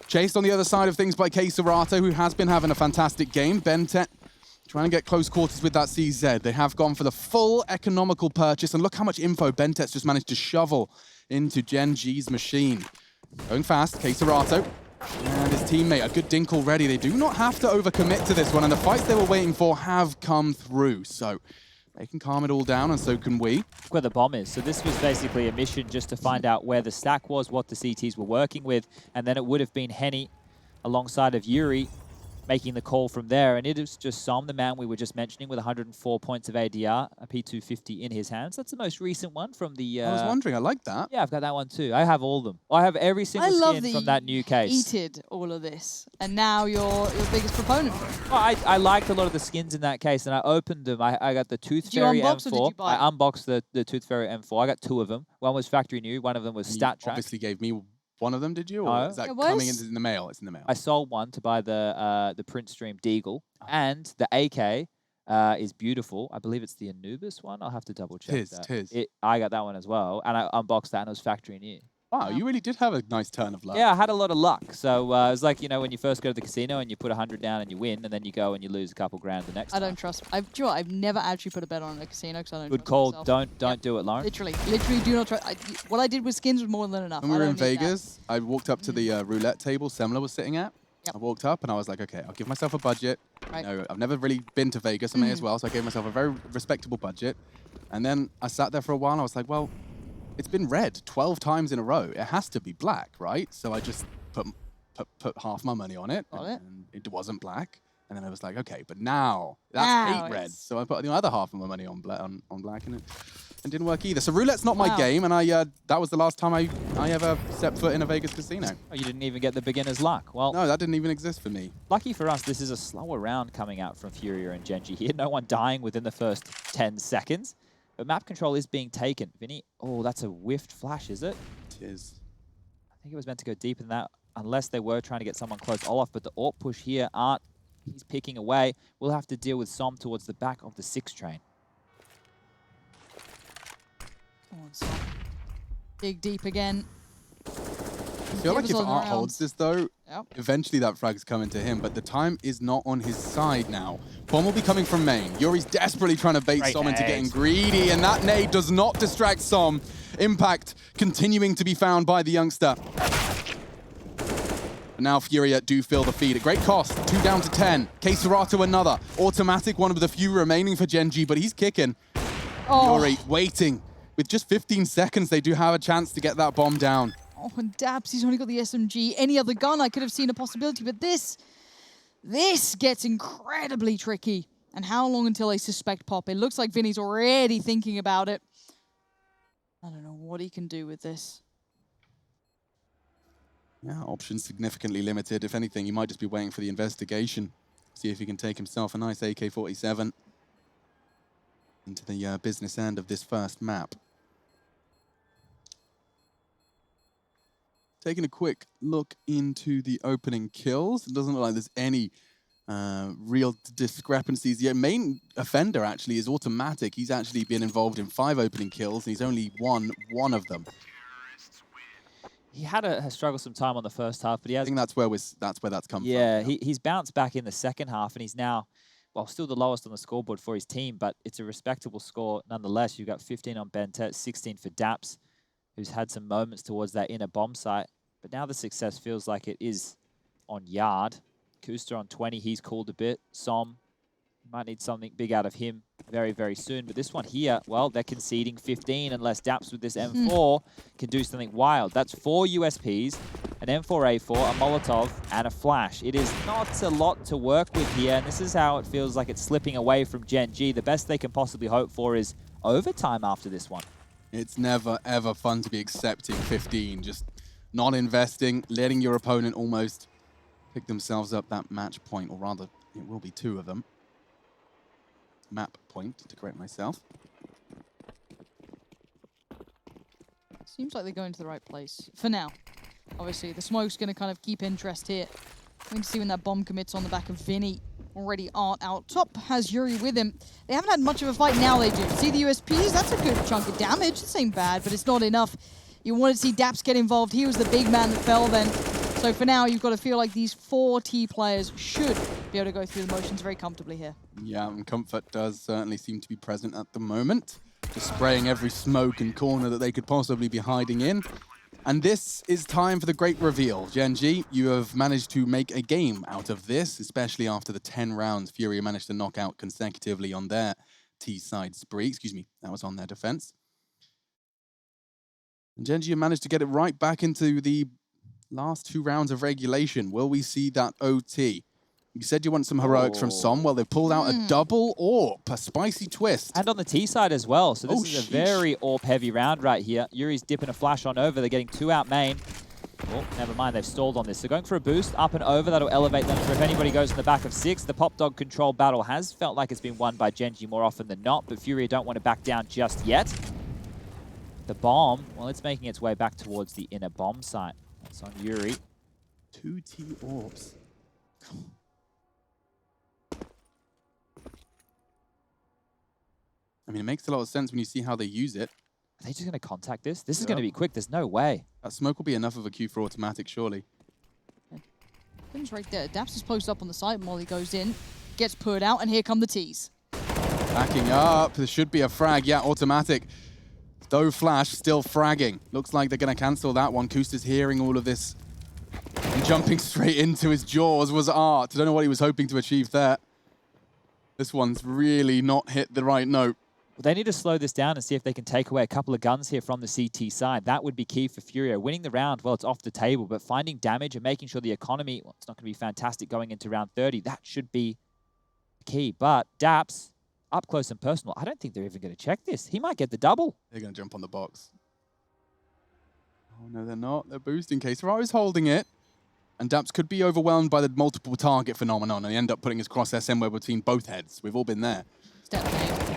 Chased on the other side of things by Ceratu, who has been having a fantastic game. Bentet trying to get close quarters with that CZ. They have gone for the full economical purchase, and look how much info Bentet's just managed to shovel into Gen.G's machine. Going fast, Ceratu. And his teammate, a good dink already. They do not have to overcommit to this one, and the fights they were waiting for have come through. So they can calm it all down, and so can we. Where the bomb is. So this was basically a mission just to find out where the stack was, what the CTs were working with, and then it would have been Henny alongside of Yuri making the call from there. And it is just Som, the man we were just mentioning, with 104 points of ADR, a P250 in his hands. That's the most recent one from the... I was wondering, I like that. Yeah, I've got that one too. I have all of them. I have every single skin from that new case. Eated all of this, and now you're your biggest proponent for it. Well, I liked a lot of the skins in that case, and I opened them. I got the Tooth Fairy unbox M4. or did you buy I unboxed the Tooth Fairy M4. I got 2 of them. One was factory new, one of them was Stat Track. Obviously gave me one of them, did you? Or No. is that It coming was. in the mail? It's in the mail. I sold one to buy the Prince Stream Deagle, and the AK is beautiful. I believe it's the Anubis one. I'll have to double check that. Tis. I got that one as well, and I unboxed that, and it was factory new. Wow, you really did have a nice turn of luck. Yeah, I had a lot of luck. So it was like, you know, when you first go to the casino and you put 100 down and you win, and then you go and you lose a couple grand the next time. I don't trust. Do you know what? I've never actually put a bet on a casino because I don't. Good trust call. myself. Don't do it, Lauren. Literally do not trust. What I did with skins was more than enough. When we I were don't in need that. Vegas, I walked up to the roulette table Semler was sitting at. Yep. I walked up and I was like, okay, I'll give myself a budget. Right. You know, I've never really been to Vegas, I may as well, so I gave myself a very respectable budget. And then I sat there for a while and I was like, well, it's been red 12 times in a row. It has to be black, right? So I just put half my money on it, and it wasn't black. And then I was like, okay, but now that's 8 reds. So I put the other half of my money on black, and it didn't work either. So roulette's not my game, and that was the last time I ever stepped foot in a Vegas casino. Oh, you didn't even get the beginner's luck. Well, no, that didn't even exist for me. Lucky for us, this is a slower round coming out from FURIA and Gen.G here. No one dying within the first 10 seconds. But map control is being taken. Vinny, oh, that's a whiffed flash, is it? It is. I think it was meant to go deeper than that, unless they were trying to get someone close. Olaf, but the AWP push here, he's picking away. We'll have to deal with Som towards the back of the 6 train. Come on, Som. Dig deep again. I feel like if Art holds this, though, eventually that frag's coming to him, but the time is not on his side now. Bomb will be coming from main. Yuri's desperately trying to bait Som into getting greedy, and that nade does not distract Som. Impact continuing to be found by the youngster. But now FURIA do feel the feed. At great cost, 2 down to 10. K-Serato another. Automatic, one of the few remaining for Gen.G, but he's kicking. Yuri waiting. With just 15 seconds, they do have a chance to get that bomb down. Oh, and Daps, he's only got the SMG. Any other gun, I could have seen a possibility, but this gets incredibly tricky. And how long until they suspect pop? It looks like Vinny's already thinking about it. I don't know what he can do with this. Yeah, options significantly limited. If anything, he might just be waiting for the investigation. See if he can take himself a nice AK-47 into the business end of this first map. Taking a quick look into the opening kills. It doesn't look like there's any real discrepancies. The main offender actually is Automatic. He's actually been involved in 5 opening kills, and he's only won 1 of them. He had a struggle some time on the first half, but he has. I think that's where that's come from. Yeah, he's bounced back in the second half, and he's now, well, still the lowest on the scoreboard for his team, but it's a respectable score nonetheless. You've got 15 on Bentet, 16 for Daps, who's had some moments towards that inner bomb site. But now the success feels like it is on Yard. Kuster on 20, he's cooled a bit. Som, might need something big out of him very, very soon. But this one here, well, they're conceding 15 unless Daps with this M4 can do something wild. That's 4 USPs, an M4A4, a Molotov, and a flash. It is not a lot to work with here, and this is how it feels like it's slipping away from Gen.G. The best they can possibly hope for is overtime after this one. It's never, ever fun to be accepting 15, just not investing, letting your opponent almost pick themselves up that match point, or rather, it will be 2 of them. Map point, to correct myself. Seems like they're going to the right place for now. Obviously, the smoke's going to kind of keep interest here. We're going to see when that bomb commits on the back of Vinny. Already Art out top, has Yuri with him. They haven't had much of a fight, now they do. See the USPs? That's a good chunk of damage. This ain't bad, but it's not enough. You wanted to see Daps get involved. He was the big man that fell then. So for now, you've got to feel like these 4 T players should be able to go through the motions very comfortably here. Yeah, and comfort does certainly seem to be present at the moment. Just spraying every smoke and corner that they could possibly be hiding in. And this is time for the great reveal. Gen.G, you have managed to make a game out of this, especially after the 10 rounds FURIA managed to knock out consecutively on their T-side spree. Excuse me, that was on their defense. And Gen.G managed to get it right back into the last 2 rounds of regulation. Will we see that OT? You said you want some heroics from Som. Well, they've pulled out a double AWP, a spicy twist. And on the T side as well. So this is a very AWP-heavy round right here. Yuri's dipping a flash on over. They're getting 2 out main. Oh, never mind. They've stalled on this. So going for a boost up and over. That'll elevate them for if anybody goes in the back of 6. The Pop Dog control battle has felt like it's been won by Gen.G more often than not, but FURIA don't want to back down just yet. The bomb, well, it's making its way back towards the inner bomb site. It's on Yuri. 2 T orbs. I mean, it makes a lot of sense when you see how they use it. Are they just going to contact this? This is going to be quick. There's no way. That smoke will be enough of a cue for automatic, surely. Pin's right there. Daps is posted up on the side. Molly goes in, gets put out, and here come the T's. Backing up. There should be a frag. Yeah, automatic. Though Flash still fragging. Looks like they're going to cancel that one. Kusta's hearing all of this. And jumping straight into his jaws was art. I don't know what he was hoping to achieve there. This one's really not hit the right note. Well, they need to slow this down and see if they can take away a couple of guns here from the CT side. That would be key for FURIA. Winning the round, well, it's off the table, but finding damage and making sure the economy, well, it's not going to be fantastic going into round 30. That should be key. But Daps, up close and personal, I don't think they're even going to check this. He might get the double. They're going to jump on the box. Oh, no, they're not. They're boosting. K-Sara's holding it. And Daps could be overwhelmed by the multiple target phenomenon and he end up putting his crosshair somewhere between both heads. We've all been there.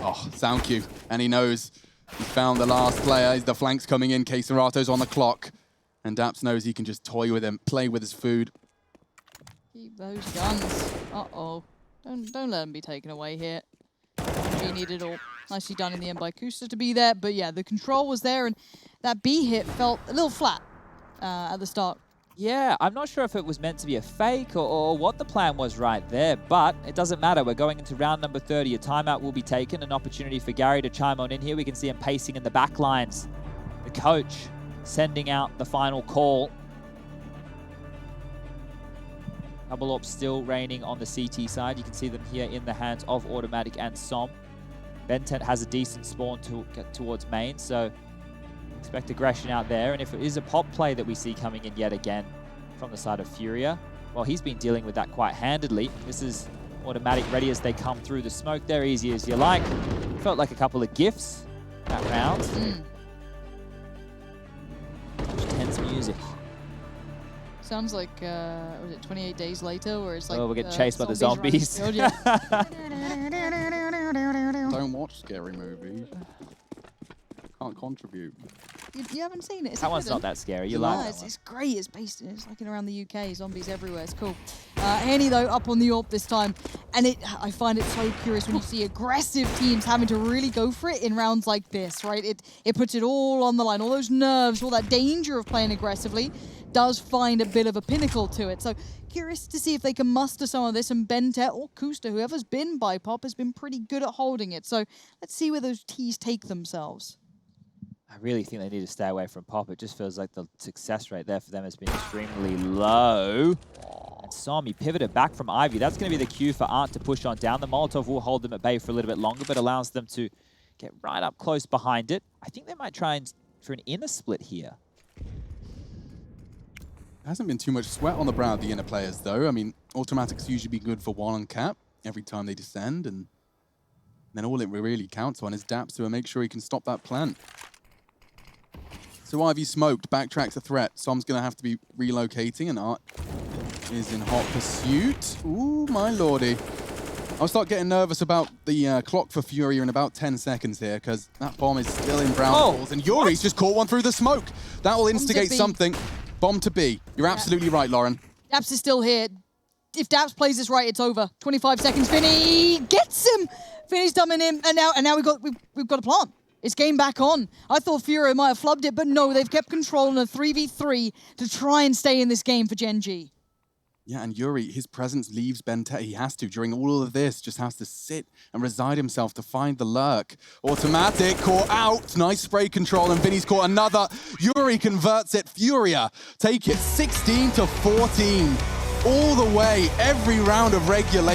Oh, sound cue. And he knows he's found the last player. The flank's coming in. K-Sarato's on the clock. And Daps knows he can just toy with him, play with his food. Keep those guns. Uh-oh. Don't let them be taken away here. He needed all. Nicely done in the end by Kusta to be there. But yeah, the control was there and that B hit felt a little flat at the start. Yeah, I'm not sure if it was meant to be a fake or what the plan was right there, but it doesn't matter. We're going into round number 30. A timeout will be taken, an opportunity for Gary to chime on in here. We can see him pacing in the back lines. The coach sending out the final call. Double AWP still reigning on the CT side. You can see them here in the hands of Automatic and Som. Bentent has a decent spawn to get towards main, so expect aggression out there. And if it is a pop play that we see coming in yet again from the side of FURIA, well, he's been dealing with that quite handedly. This is Automatic ready as they come through the smoke there, easy as you like. Felt like a couple of gifts that round. Tense music. Sounds like, was it 28 Days Later, where it's like... Oh, we're getting chased by the zombies. Don't watch scary movies. Can't contribute. You haven't seen it? That one's not that scary. You like that one. It's great. It's based. It's like in around the UK. Zombies everywhere. It's cool. Henny though up on the AWP this time, and I find it so curious when you see aggressive teams having to really go for it in rounds like this, right? It puts it all on the line. All those nerves, all that danger of playing aggressively, does find a bit of a pinnacle to it. So curious to see if they can muster some of this. And Bentet or Kusta, whoever's been by Pop, has been pretty good at holding it. So let's see where those T's take themselves. I really think they need to stay away from Pop. It just feels like the success rate there for them has been extremely low. And Som, he pivoted back from Ivy. That's going to be the cue for Art to push on down. The Molotov will hold them at bay for a little bit longer, but allows them to get right up close behind it. I think they might try for an inner split here. Hasn't been too much sweat on the brow of the inner players, though. I mean, Automatic's usually be good for one on cap every time they descend, and then all it really counts on is Daps to make sure he can stop that plant. So Ivy smoked, backtracks a threat. Som's going to have to be relocating, and Art is in hot pursuit. Ooh, my lordy. I'll start getting nervous about the clock for FURIA in about 10 seconds here, because that bomb is still in brown balls, and Yuri's just caught one through the smoke. That will instigate something. Bomb to B. You're absolutely right, Lauren. Daps is still here. If Daps plays this right, it's over. 25 seconds. Finny gets him. Finny's dumbing him, and now we've got a plant. It's game back on. I thought FURIA might have flubbed it, but no, they've kept control in a 3v3 to try and stay in this game for Gen G. Yeah, and Yuri, his presence leaves Bentet. He has to, during all of this, just has to sit and reside himself to find the lurk. Automatic, caught out. Nice spray control, and Vinny's caught another. Yuri converts it. FURIA take it 16-14. All the way, every round of regulation.